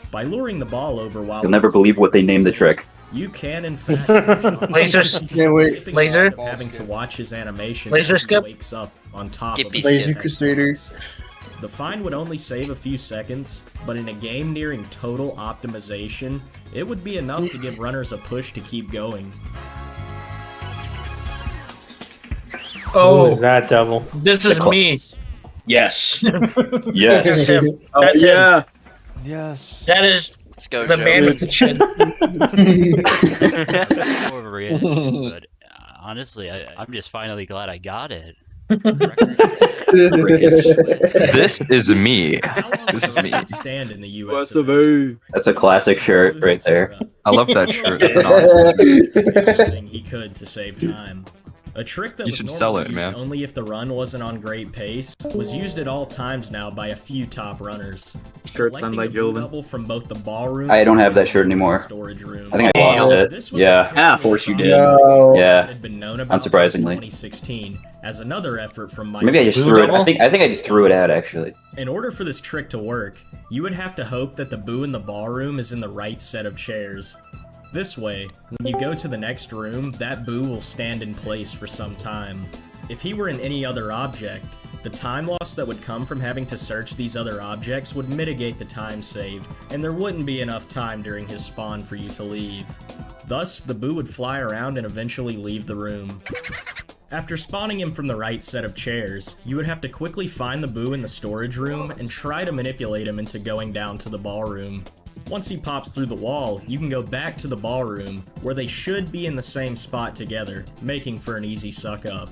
By luring the ball over while You'll never believe what they named the trick. you can in fact Lasers. Yeah, wait. Laser. having to watch his animation Laser as he skip. wakes up on top Skippy of Laser skip. Crusader. The find would only save a few seconds, but in a game nearing total optimization, it would be enough to give runners a push to keep going. Who Oh, is that devil? this is me. Yes. Yes. That's him. Oh That's him. yeah. Yes. That is Let's go, the Joe. man with the chin. Overreaction, but honestly, I'm just finally glad I got it. This is me. How long This is does me. it stand in the US? What's the V? That's a classic shirt right there. I love that shirt. That's an awesome. Everything he could to save time. A trick that You was should normally sell it, used man. only if the run wasn't on great pace was used at all times now by a few top runners. Shirt signed by Collecting a Jolin. double from both the ballroom I don't have that and shirt anymore. storage room. I think I lost it. This was Yeah. a Of course you did. No. Yeah. had been known about Unsurprisingly. since 2016 as another effort from Mike. Maybe I just threw it. I think I just threw it out actually. In order for this trick to work, you would have to hope that the boo in the ballroom is in the right set of chairs. This way, when you go to the next room, that boo will stand in place for some time. If he were in any other object, the time loss that would come from having to search these other objects would mitigate the time saved, and there wouldn't be enough time during his spawn for you to leave. Thus, the boo would fly around and eventually leave the room. After spawning him from the right set of chairs, you would have to quickly find the boo in the storage room and try to manipulate him into going down to the ballroom. Once he pops through the wall, you can go back to the ballroom, where they should be in the same spot together, making for an easy suck-up.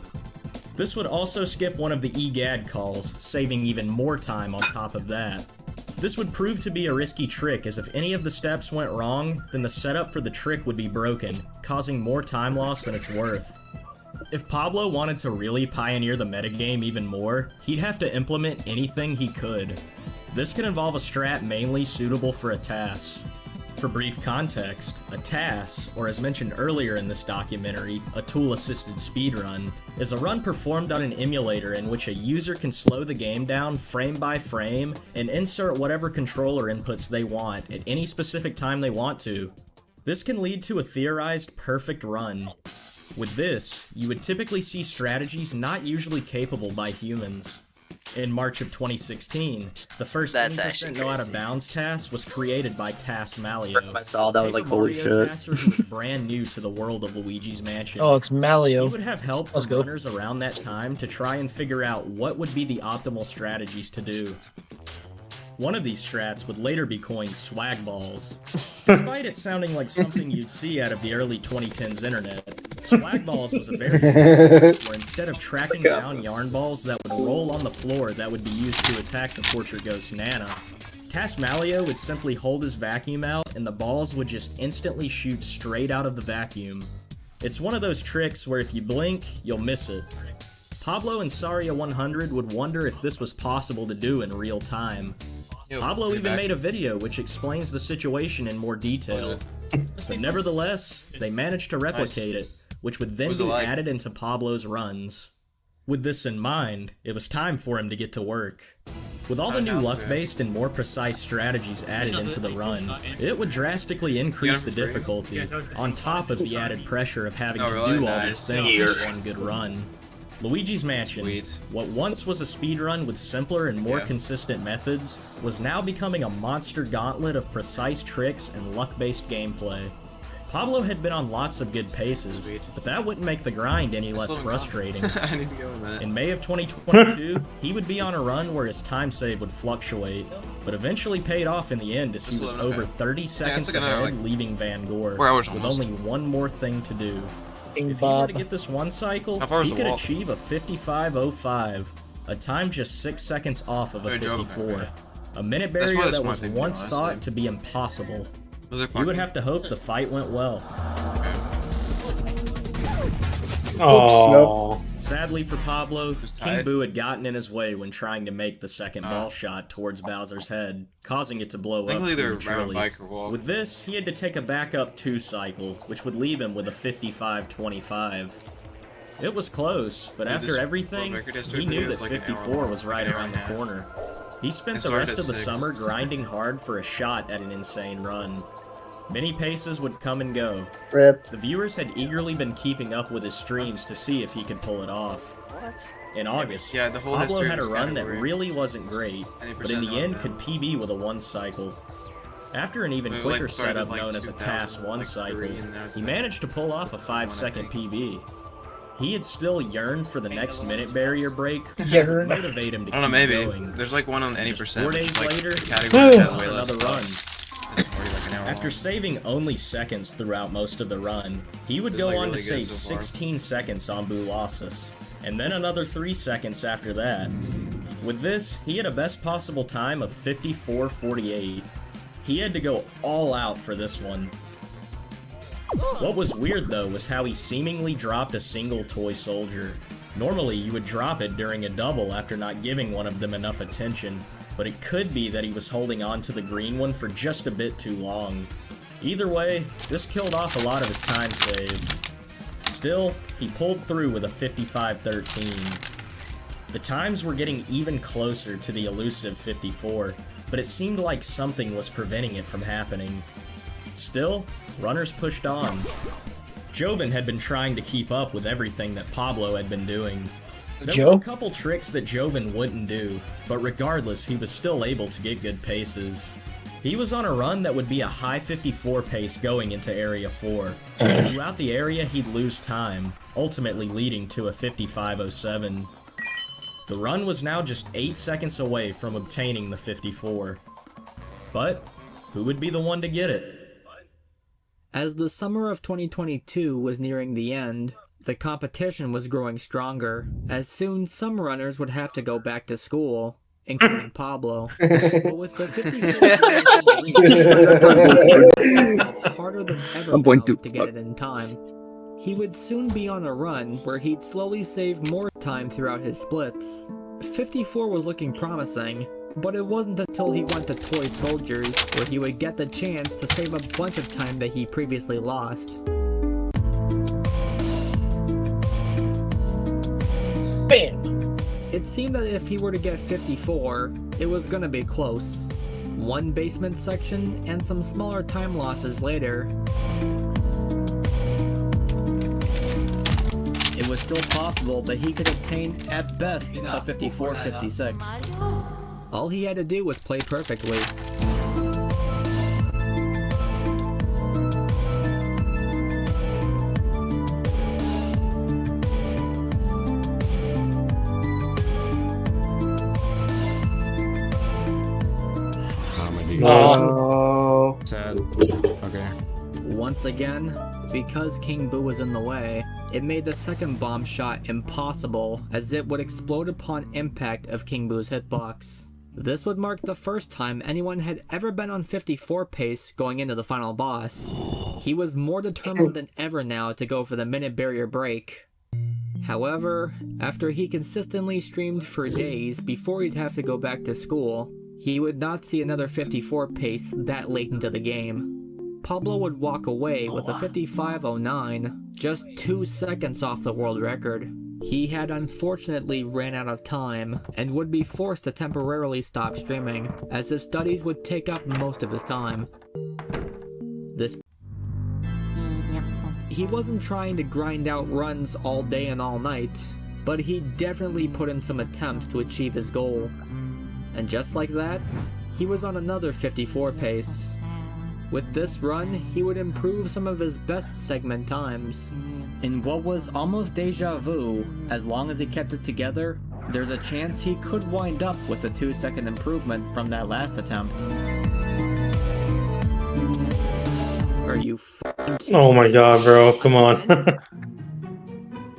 This would also skip one of the EGAD calls, saving even more time on top of that. This would prove to be a risky trick, as if any of the steps went wrong, then the setup for the trick would be broken, causing more time loss than it's worth. If Pablo wanted to really pioneer the metagame even more, he'd have to implement anything he could. This could involve a strat mainly suitable for a TAS. For brief context, a TAS, or as mentioned earlier in this documentary, a tool-assisted speedrun, is a run performed on an emulator in which a user can slow the game down frame by frame and insert whatever controller inputs they want at any specific time they want to. This can lead to a theorized perfect run. With this, you would typically see strategies not usually capable by humans. In March of 2016, the first That's 10% actually No Out of crazy. Bounds task was created by TAS Malio. First time I saw that, I was like, Paper holy Mario shit. Tasker who was brand new to the world of Luigi's Mansion. Oh, it's Malio. He would have help Let's from go. runners around that time to try and figure out what would be the optimal strategies to do. One of these strats would later be coined swag balls. Despite it sounding like something you'd see out of the early 2010s internet, Swag Balls was a very where instead of tracking down yarn balls that would roll on the floor that would be used to attack the Portrait Ghost Nana, Tasmalio would simply hold his vacuum out and the balls would just instantly shoot straight out of the vacuum. It's one of those tricks where if you blink, you'll miss it. Pablo and Saria100 would wonder if this was possible to do in real time. Pablo even made a video which explains the situation in more detail. But nevertheless, they managed to replicate it, which would then be added into Pablo's runs. With this in mind, it was time for him to get to work. With all the new luck-based and more precise strategies added into the run, it would drastically increase the difficulty, on top of the added pressure of having to do all these things in one good run. Luigi's Mansion, what once was a speedrun with simpler and more consistent methods, was now becoming a monster gauntlet of precise tricks and luck-based gameplay. Pablo had been on lots of good paces, but that wouldn't make the grind any less frustrating. In May of 2022, he would be on a run where his time save would fluctuate, but eventually paid off in the end as he was over 30 seconds ahead, leaving Van Gore, with only one more thing to do. If he were to get this one cycle, he could achieve a 55.05, a time just 6 seconds off of a 54. A minute barrier that was once thought to be impossible. You would have to hope the fight went well. Oh. Sadly for Pablo, King Boo had gotten in his way when trying to make the second ball shot towards Bowser's head, causing it to blow up prematurely. With this, he had to take a backup 2 cycle, which would leave him with a 55.25. It was close, but after everything, he knew that 54 was right around the corner. He spent the rest of the summer grinding hard for a shot at an insane run. Many paces would come and go. Rip. The viewers had eagerly been keeping up with his streams to see if he could pull it off. In August, Pablo had a run that really wasn't great, but in the end could PB with a 1 cycle. After an even quicker setup known as a TAS 1 cycle, he managed to pull off a 5-second PB. He had still yearned for the next minute barrier break, to motivate him to keep going. There's like one on any percent. 4 days later, another run. After saving only seconds throughout most of the run, he would go on to save 16 seconds on Boolossus, and then another 3 seconds after that. With this, he had a best possible time of 54.48. He had to go all out for this one. What was weird though was how he seemingly dropped a single toy soldier. Normally you would drop it during a double after not giving one of them enough attention, but it could be that he was holding on to the green one for just a bit too long. Either way, this killed off a lot of his time saved. Still, he pulled through with a 55.13. The times were getting even closer to the elusive 54, but it seemed like something was preventing it from happening. Still, runners pushed on. Joven had been trying to keep up with everything that Pablo had been doing. There were a couple tricks that Joven wouldn't do, but regardless, he was still able to get good paces. He was on a run that would be a high 54 pace going into Area 4. Throughout the area, he'd lose time, ultimately leading to a 55.07. The run was now just 8 seconds away from obtaining the 54. But, who would be the one to get it? As the summer of 2022 was nearing the end, the competition was growing stronger, as soon some runners would have to go back to school, including Pablo. But with the 54 harder than ever to get it in time, he would soon be on a run where he'd slowly save more time throughout his splits. 54 was looking promising, but it wasn't until he went to Toy Soldiers where he would get the chance to save a bunch of time that he previously lost. Bam! It seemed that if he were to get 54, it was gonna be close. One basement section and some smaller time losses later, it was still possible that he could obtain at best a 54.56. All he had to do was play perfectly. Oh. Sad. Okay. Once again, because King Boo was in the way, it made the second bomb shot impossible, as it would explode upon impact of King Boo's hitbox. This would mark the first time anyone had ever been on 54 pace going into the final boss. He was more determined than ever now to go for the minute barrier break. However, after he consistently streamed for days before he'd have to go back to school, he would not see another 54 pace that late into the game. Pablo would walk away with a 55.09, just 2 seconds off the world record. He had unfortunately ran out of time, and would be forced to temporarily stop streaming, as his studies would take up most of his time. He wasn't trying to grind out runs all day and all night, but he definitely put in some attempts to achieve his goal. And just like that, he was on another 54 pace. With this run, he would improve some of his best segment times. In what was almost deja vu, as long as he kept it together, there's a chance he could wind up with a 2-second improvement from that last attempt. Are you f***ing kidding? Oh my god, bro, come on.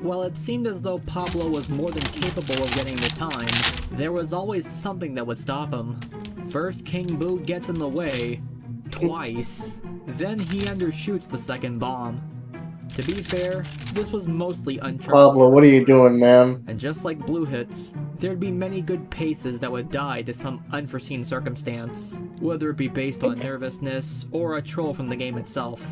While it seemed as though Pablo was more than capable of getting the time, there was always something that would stop him. First, King Boo gets in the way, twice, then he undershoots the second bomb. To be fair, this was mostly uncharted. Pablo, what are you doing, man? And just like Blue Hits, there'd be many good paces that would die to some unforeseen circumstance, whether it be based on nervousness or a troll from the game itself.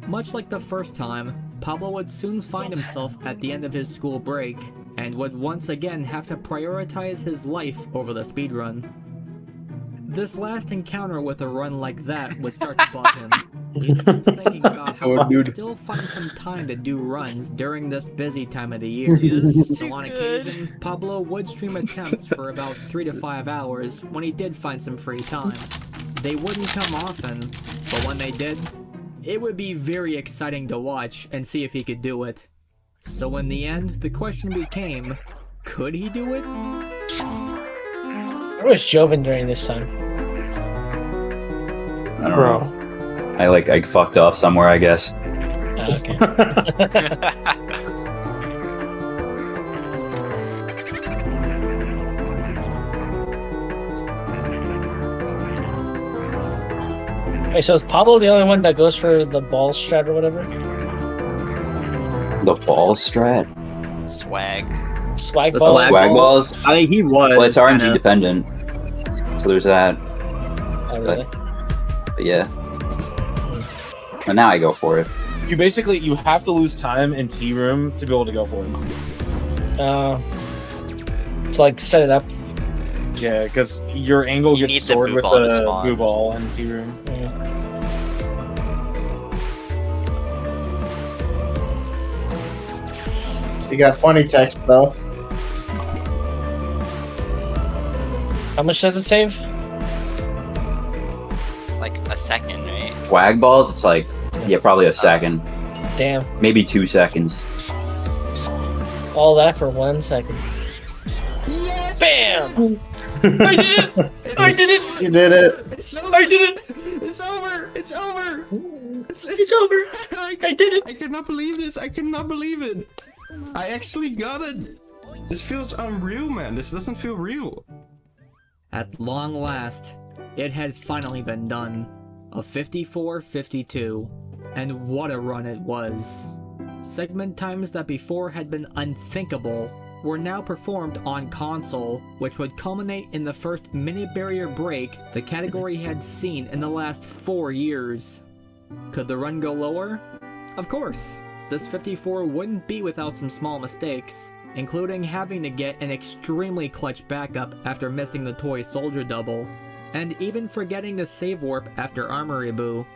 Much like the first time, Pablo would soon find himself at the end of his school break, and would once again have to prioritize his life over the speedrun. This last encounter with a run like that would start to bug him. He started thinking about how he would still find some time to do runs during this busy time of the year. So on occasion, Pablo would stream attempts for about 3 to 5 hours when he did find some free time. They wouldn't come often, but when they did, it would be very exciting to watch and see if he could do it. So in the end, the question became, could he do it? Where was Joven during this time? I don't know. I fucked off somewhere, I guess. Okay. Wait, so is Pablo the only one that goes for the ball strat or whatever? The ball strat? Swag. Swag The balls? swag balls? I mean, he was. Well, it's RNG kinda- dependent. So there's that. Oh, really? But yeah. But now I go for it. You basically have to lose time in T room to be able to go for it. To like set it up. Yeah, because your angle You gets need the stored boo with ball to the spawn. blue ball in T room. You got funny text though. How much does it save? Like a second, right? Swag balls, it's like, yeah, probably a second. Damn. Maybe 2 seconds. All that for 1 second. Yes! Bam! I did it! I did it! You did it. It's over! I did it! It's over! It's over! It's over! I did it! I cannot believe this! I cannot believe it! I actually got it! This feels unreal, man. This doesn't feel real. At long last, it had finally been done. A 54-52. And what a run it was. Segment times that before had been unthinkable were now performed on console, which would culminate in the first minute barrier break the category had seen in the last 4 years. Could the run go lower? Of course. This 54 wouldn't be without some small mistakes, including having to get an extremely clutch backup after missing the toy soldier double, and even forgetting to save warp after Armory Boo.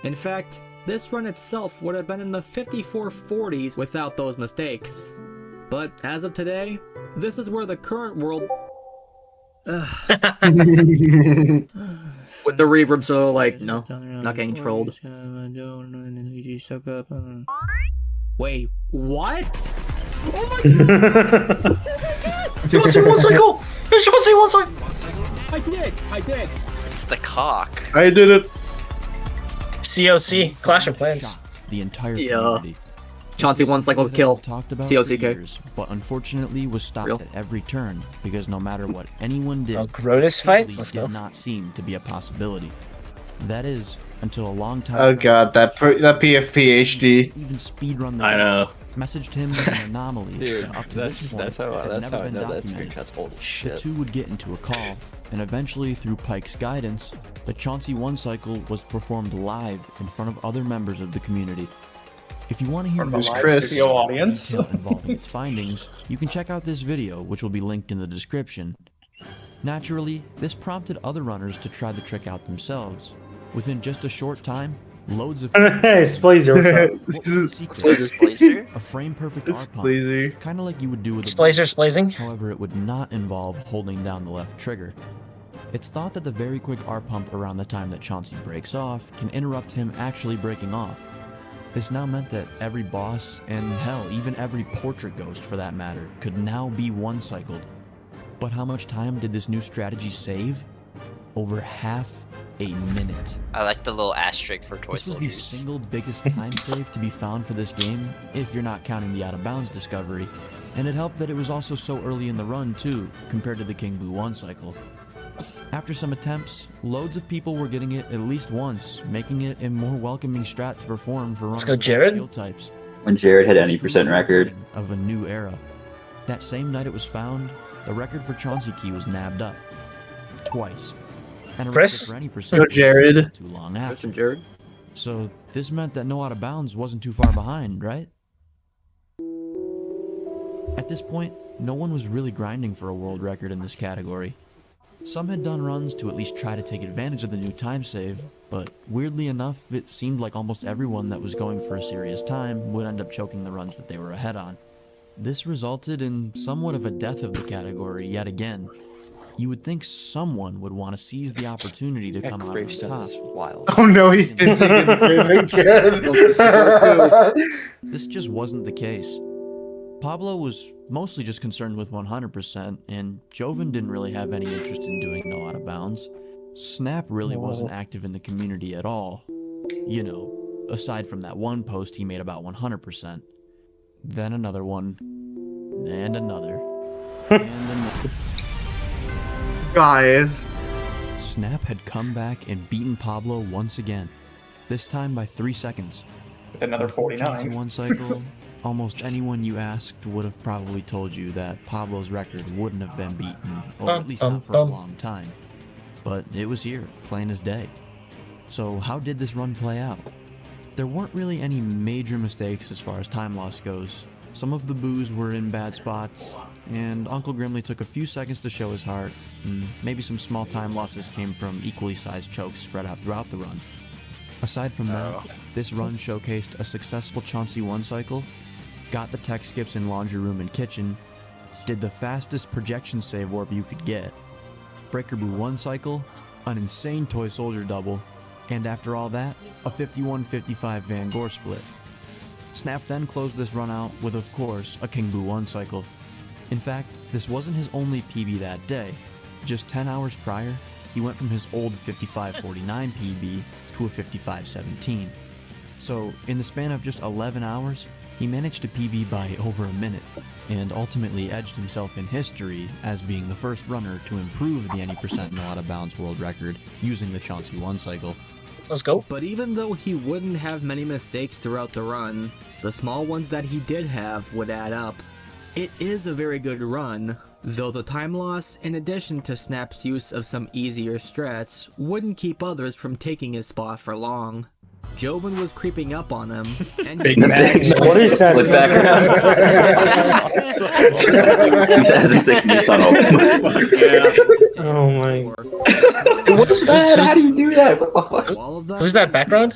In fact, this run itself would have been in the 5440s without those mistakes. But as of today, this is where the current world... With the reverb, so like, no, not getting trolled. Wait, what? Oh my god! Don't say 1 cycle! Don't say 1 cycle! I did! It's the cock. I did it. COC, Clash of Clans. The entire Yeah. community. Chauncey one cycle kill. Talked about for COCK. years, but unfortunately was stopped at every turn because no matter what anyone did, Grotus fight? it Let's did go. not seem to be a possibility. That is, until a long time Oh ago, god, that PFP HD. even speedrun the I game, know. messaged him as an anomaly. Dude, that up to this point that's how had never I been know that documented. screenshot's old as The shit. two would get into a call, and eventually, through Pike's guidance, the Chauncey 1 cycle was performed live in front of other members of the community. If you want to hear more Who's Chris? Studio audience. detail involving its findings, you can check out this video, which will be linked in the description. Naturally, this prompted other runners to try the trick out themselves. Within just a short time, loads of Hey, Splazer, what's up? What was the secret? A frame-perfect It's R Splazer. pump, kind of like you would do with a Splazer splazing. However, it would not involve holding down the left trigger. It's thought that the very quick R pump around the time that Chauncey breaks off can interrupt him actually breaking off. This now meant that every boss, and hell, even every portrait ghost for that matter, could now be one-cycled. But how much time did this new strategy save? Over half a minute. I like the little asterisk for toy This was the soldiers. single biggest time save to be found for this game, if you're not counting the out-of-bounds discovery. And it helped that it was also so early in the run too, compared to the King Boo 1 cycle. After some attempts, loads of people were getting it at least once, making it a more welcoming strat to perform for runners go, of all Jared. skill types. When Jared had any percent record. Of a new era. That same night it was found, the record for Chauncey Key was nabbed up. Twice. And a Chris? record for any percent Go, Jared. too long after. Chris and Jared. So this meant that no out of bounds wasn't too far behind, right? At this point, no one was really grinding for a world record in this category. Some had done runs to at least try to take advantage of the new time save, but weirdly enough, it seemed like almost everyone that was going for a serious time would end up choking the runs that they were ahead on. This resulted in somewhat of a death of the category yet again. You would think someone would want to seize the opportunity to come out on Gravestone top. is wild. Oh no, he's pissing in the grave again. This just wasn't the case. Pablo was mostly just concerned with 100%, and Joven didn't really have any interest in doing no out of bounds. Snap really wasn't active in the community at all. You know, aside from that one post he made about 100%. Then another one. And another. And another. Guys. Snap had come back and beaten Pablo once again. This time by 3 seconds. With another 49. One cycle, almost anyone you asked would have probably told you that Pablo's record wouldn't have been beaten, or at least not for a long time. But it was here, plain as day. So how did this run play out? There weren't really any major mistakes as far as time loss goes. Some of the boos were in bad spots, and Uncle Grimly took a few seconds to show his heart, and maybe some small time losses came from equally sized chokes spread out throughout the run. Aside from that, this run showcased a successful Chauncey 1 cycle, got the tech skips in laundry room and kitchen, did the fastest projection save warp you could get, Breaker Boo 1 cycle, an insane toy soldier double, and after all that, a 51-55 Van Gore split. Snap then closed this run out with, of course, a King Boo 1 cycle. In fact, this wasn't his only PB that day. Just 10 hours prior, he went from his old 55-49 PB to a 55-17. So, in the span of just 11 hours, he managed to PB by over a minute, and ultimately edged himself in history as being the first runner to improve the any percent no out of bounds world record using the Chauncey 1 cycle. Let's go. But even though he wouldn't have many mistakes throughout the run, the small ones that he did have would add up. It is a very good run, though the time loss, in addition to Snap's use of some easier strats, wouldn't keep others from taking his spot for long. Joven was creeping up on him, and Big Max. What is that? Flip back around. 2006 Nissan Altima. Oh my. What's that? How do you do that? What the fuck? Who's that background?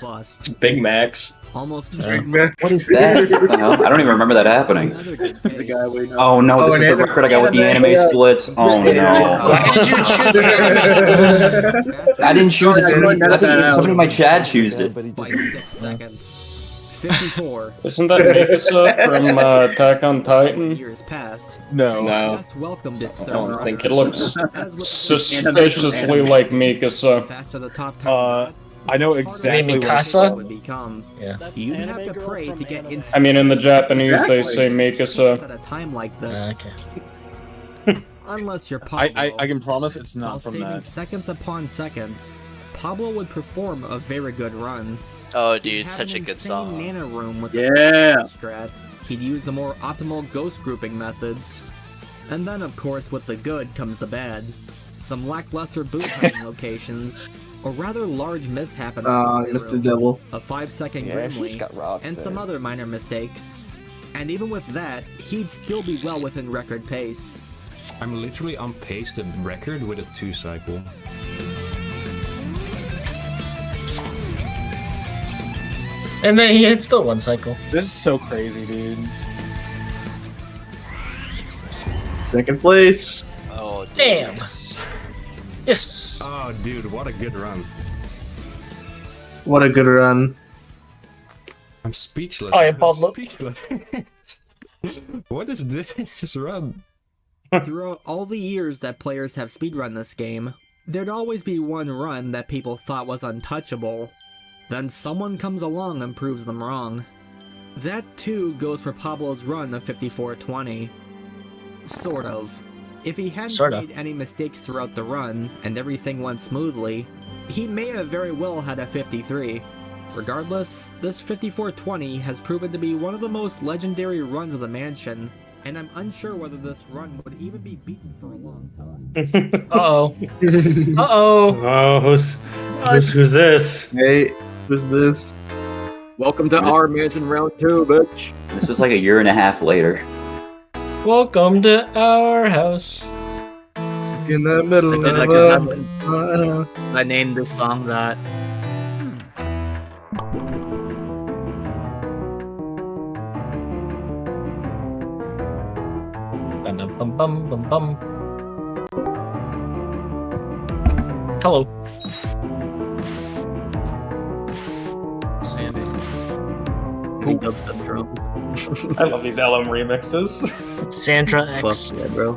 Big Max. Almost. What is that? What the hell? I don't even remember that happening. The guy we know. Oh no, this is the record I got with the anime splits. Oh no. Why did you choose anime splits? I didn't choose it. Somebody in my chat chose it. By 6 seconds. 54. Isn't that Mikasa from Attack on Titan? Years passed. No. Just welcomed its I don't think It looks suspiciously like Mikasa. Faster the top time. I know exactly what Mikasa? would become. Yeah. You'd have to pray to get insane. I mean, in the Japanese, they say Mikasa. At a time like this. Okay. Unless you're Pablo. I can promise it's while not from saving that. seconds upon seconds, Pablo would perform a very good run. Oh, He'd dude, have such an a good insane song. Nana room with Yeah. the strat. He'd use the more optimal ghost grouping methods. And then, of course, with the good comes the bad. Some lackluster boot hunting locations, a rather large mishap in the Mr. Devil. a 5-second Yeah, she Grimly, just got robbed and some there. other minor mistakes. And even with that, he'd still be well within record pace. I'm literally on pace to record with a 2-cycle. And then he had still 1 cycle. This is so crazy, dude. Second place. Oh, dude. Damn. Yes. Oh, dude, what a good run. What a good run. I'm speechless. Oh, yeah, Pablo. Speechless. What is this run? Throughout all the years that players have speedrun this game, there'd always be one run that people thought was untouchable. Then someone comes along and proves them wrong. That too goes for Pablo's run of 5420. Sort of. If he hadn't Sorta. made any mistakes throughout the run, and everything went smoothly, he may have very well had a 53. Regardless, this 5420 has proven to be one of the most legendary runs of the mansion, and I'm unsure whether this run would even be beaten for a long time. Uh-oh. Uh-oh. Oh, who's this? Hey, who's this? Welcome to our mansion round 2, bitch. This was like a year and a half later. Welcome to our house. In the middle I did like of I named this song that. Bum bum bum bum. Hello. Sandy. Who dubstep drum? I love these LM remixes. Sandra X. Fuck yeah, bro.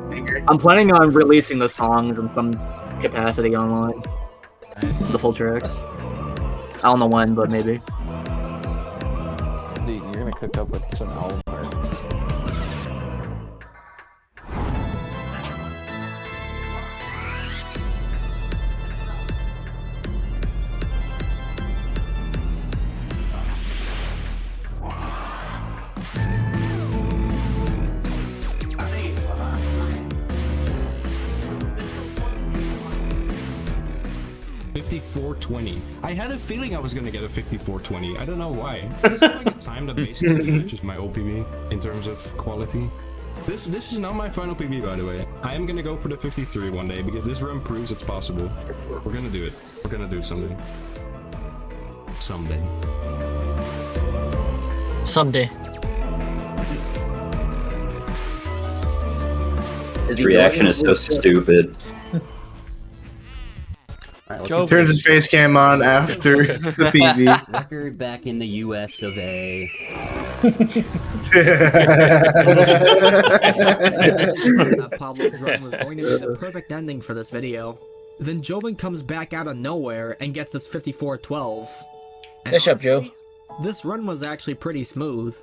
I'm planning on releasing the songs in some capacity online. Nice. The full tracks. I don't know when, but maybe. Dude, you're gonna cook up with some album art. $54.20. I had a feeling I was gonna get a $54.20. I don't know why. This is like a time that basically matches my OPV in terms of quality. This is not my final PB, by the way. I am gonna go for the 53 one day because this run proves it's possible. We're gonna do it. We're gonna do it someday. Someday. Someday. His reaction is so stupid. He turns his face cam on after the PV. Record back in the US of A. That Pablo's run was going to be the perfect ending for this video. Then Joven comes back out of nowhere and gets this 54-12. Nice job, Joe. This run was actually pretty smooth.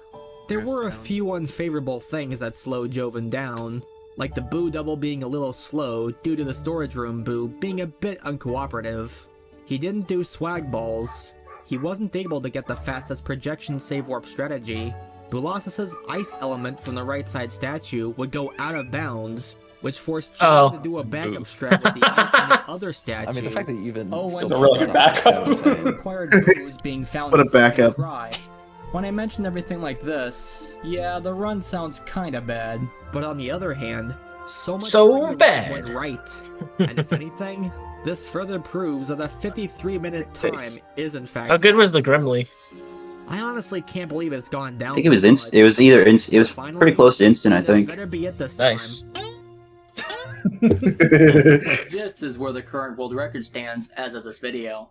There were a few unfavorable things that slowed Joven down, like the boo double being a little slow due to the storage room boo being a bit uncooperative. He didn't do swag balls. He wasn't able to get the fastest projection save warp strategy. Bulasis' ice element from the right side statue would go out of bounds, which forced Joven to do a backup strat with the ice from the other statue. I mean, the fact that you even Oh, still and a really good backup. required boos being found What a in the backup. try. When I mentioned everything like this, yeah, the run sounds kinda bad. But on the other hand, so much So during the run bad. went right. And if anything, this further proves that a 53-minute time is in fact. How good was the Grimly? I honestly can't believe it's gone down. I think it was this much. it was either it was pretty close to instant, I This think. better be it this Nice. This is where the current world record stands as of this video.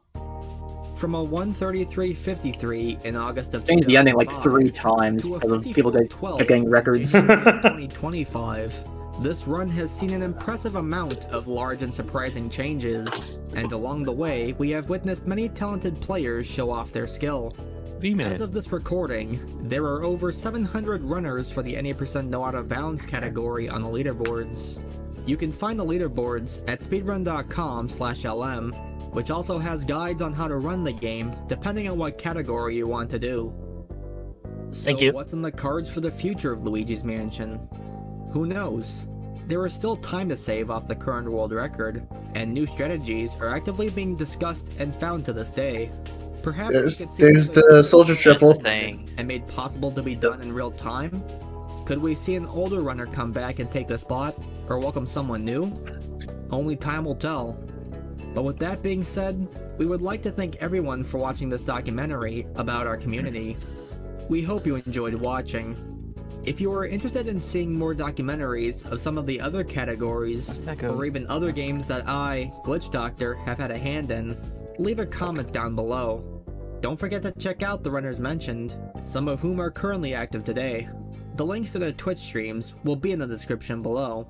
From a 133.53 in August of Changed the ending like 2005 3 times to a because of people kept 54-12 getting records. in January of 2025. This run has seen an impressive amount of large and surprising changes, and along the way, we have witnessed many talented players show off their skill. As of this recording, there are over 700 runners for the any percent no out of bounds category on the leaderboards. You can find the leaderboards at speedrun.com/LM, which also has guides on how to run the game depending on what category you want to do. So what's in the cards for the future of Luigi's Mansion? Who knows? There is still time to save off the current world record, and new strategies are actively being discussed and found to this day. Perhaps there's the soldier triple and made possible to be done in real time? Could we see an older runner come back and take the spot, or welcome someone new? Only time will tell. But with that being said, we would like to thank everyone for watching this documentary about our community. We hope you enjoyed watching. If you are interested in seeing more documentaries of some of the other categories, or even other games that I, Glitch Doctor, have had a hand in, leave a comment down below. Don't forget to check out the runners mentioned, some of whom are currently active today. The links to their Twitch streams will be in the description below.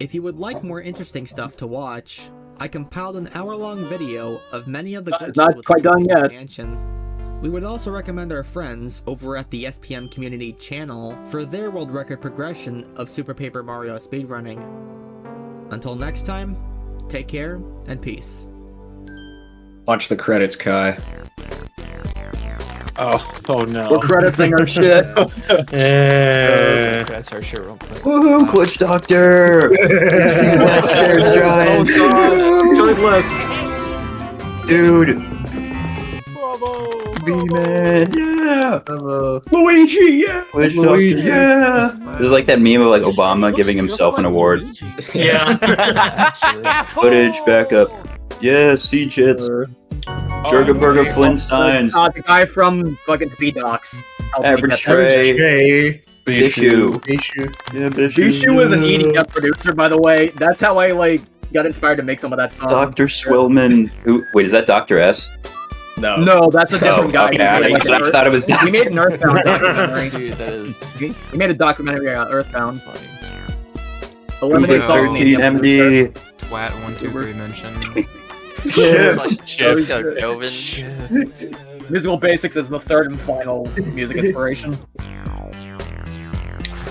If you would like more interesting stuff to watch, I compiled an hour-long video of many of the glitches not quite done yet. Mansion. We would also recommend our friends over at the SPM Community channel for their world record progression of Super Paper Mario speedrunning. Until next time, take care and peace. Watch the credits, Kai. Oh no. We're crediting our shit. Yeah. That's our shit real quick. Woohoo, Glitch Doctor! There's giant. Dude. V-Man, yeah! Hello. Luigi, yeah! Glitch Luigi. Doctor, yeah! This is like that meme of like Obama giving himself an award. Yeah. Footage, backup. Yeah, siege hits. Jurgenberger Flintsteins. The guy from fucking Speed Docs. Average Trey. Bishu. Yeah, Bishu was an EDM producer, by the way. That's how I got inspired to make some of that song. Dr. Swillman. Who? Wait, is that Dr. S? No, that's a different guy. Okay, I thought it was Dr. We made an Earthbound documentary. Dude, that is We made a documentary about Earthbound. funny. Eliminate all 13 MD. Twat 123 mention. Let's go, Joven. Musical Basics is the third and final music inspiration.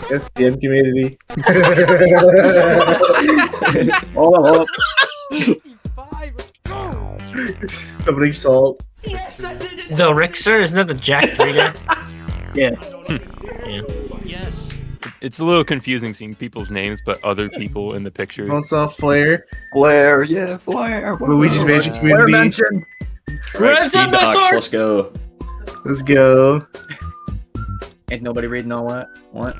SPM Community. Hold up. Somebody salt. The Rixer, isn't that the Jack 3 guy? Yeah. Yes. It's a little confusing seeing people's names, but other people in the picture. Also Flare. Flare, yeah, Flare. Luigi's Mansion Flare Community. mention. Right, Speed Docs, let's go. Let's go. Ain't nobody reading all that. What?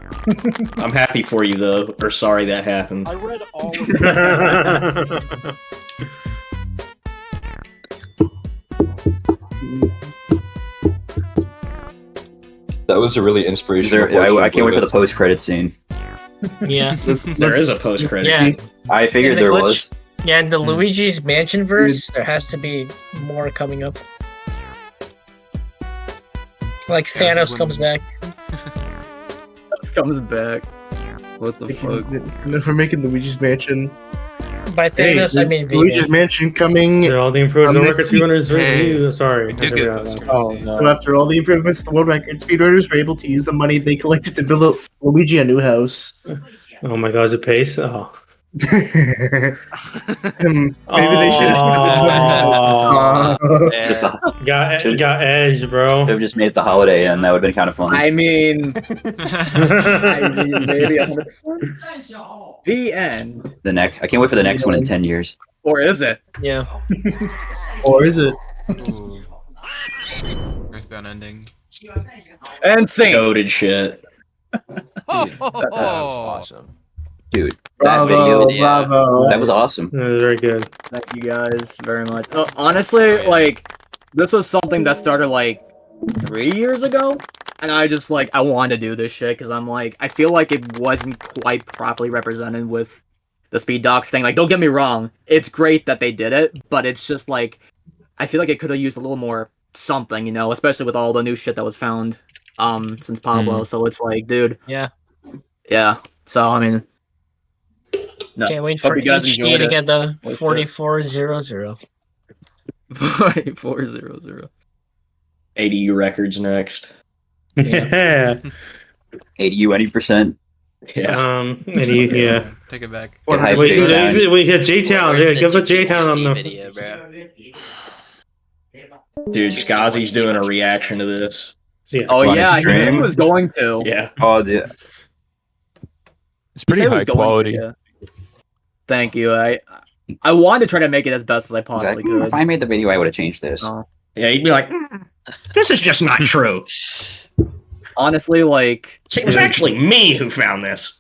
I'm happy for you though, or sorry that happened. I read all of That was a really inspirational. I can't wait for the post-credit scene. Yeah. There is a post-credit. Yeah. I figured And the there glitch- was. Yeah, in the Luigi's Mansion verse, there has to be more coming up. Like Thanos comes back. Comes back. What the fuck? And then for making Luigi's Mansion. By Thanos, I mean Luigi's V-Man. Mansion coming. Yeah, all the improved on record next week. speedrunners review. Sorry. do get a post-credit Oh scene. no. So after all the improvements, the world record speedrunners were able to use the money they collected to build Luigi a new house. Oh my god, is it Pace? Oh. Maybe they should have Just the, Got edge, bro. they just made it the holiday, and that would have been kind of fun. I mean, maybe 100%. The end. I can't wait for the next one in 10 years. Or is it? Yeah. Or is it? Earthbound ending. And sing. Goated shit. That was awesome. Dude, that Bravo, video, bravo. that was awesome. That was very good. Thank you guys very much. Honestly, this was something that started 3 years ago, and I just I wanted to do this shit because I'm I feel like it wasn't quite properly represented with the Speed Docs thing. Don't get me wrong, it's great that they did it, but it's just I feel like it could have used a little more something, especially with all the new shit that was found since Pablo. So it's dude, Yeah. yeah. So I mean, No. Can't wait Hope for you guys HD enjoyed to it. get the Holy shit. 4400. 4400. ADU records next. Yeah. 80 any percent. Yeah. Yeah. Take it back. Get hyped, We J-Town. hit J-Town. Where's Yeah, the give a J-Town on GPC the. video, bro? Dude, Skazi's doing a reaction to this. Yeah. Oh Want to yeah, he said he stream? was going to. Yeah. Oh, yeah. It's He pretty said he high was going to, quality. yeah. Thank you. I wanted to try to make it as best as I possibly could. If I made the video, I would have changed this. Oh. Yeah, he'd be like, this is just not true. Honestly, like See, it was actually me who found this.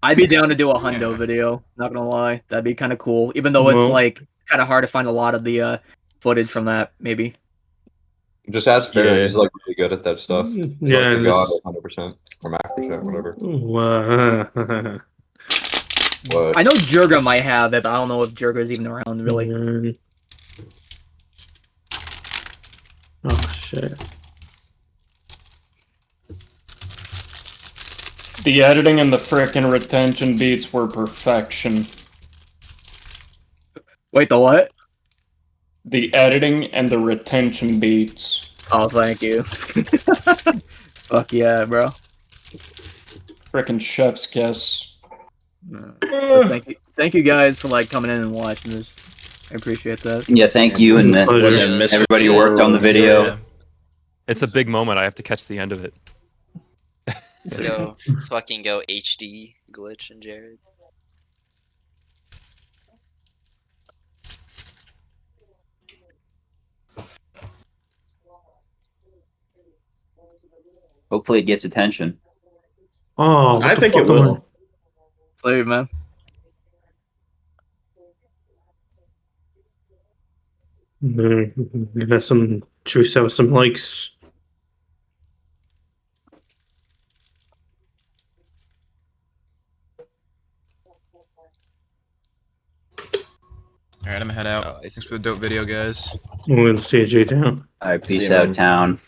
I'd be down to do a hundo video. Not gonna lie, that'd be kind of cool. Even though it's Well- like kind of hard to find a lot of the footage from that. Maybe. Just ask Farrah. Yeah. He's like really good at that stuff. He's Yeah, like and the god this- 100% or Mac percent, whatever. What? I know Jurga might have it, but I don't know if Jurga's even around really. Oh shit. The editing and the frickin' retention beats were perfection. Wait, the what? The editing and the retention beats. Oh, thank you. Fuck yeah, bro. Frickin' chef's kiss. But thank you guys for like coming in and watching this. I appreciate that. Yeah, thank you, and then Pleasure. everybody who worked on the video. It's a big moment. I have to catch the end of it. Let's go. Let's fucking go HD Glitch and Jared. Hopefully, it gets attention. Oh, what I the think fuck it am I- will. Slave, man. Got some choice out some likes. Alright, I'm gonna head out. Thanks for the dope video, guys. We'll see you, J-Town. All right, peace See you, out, man. town.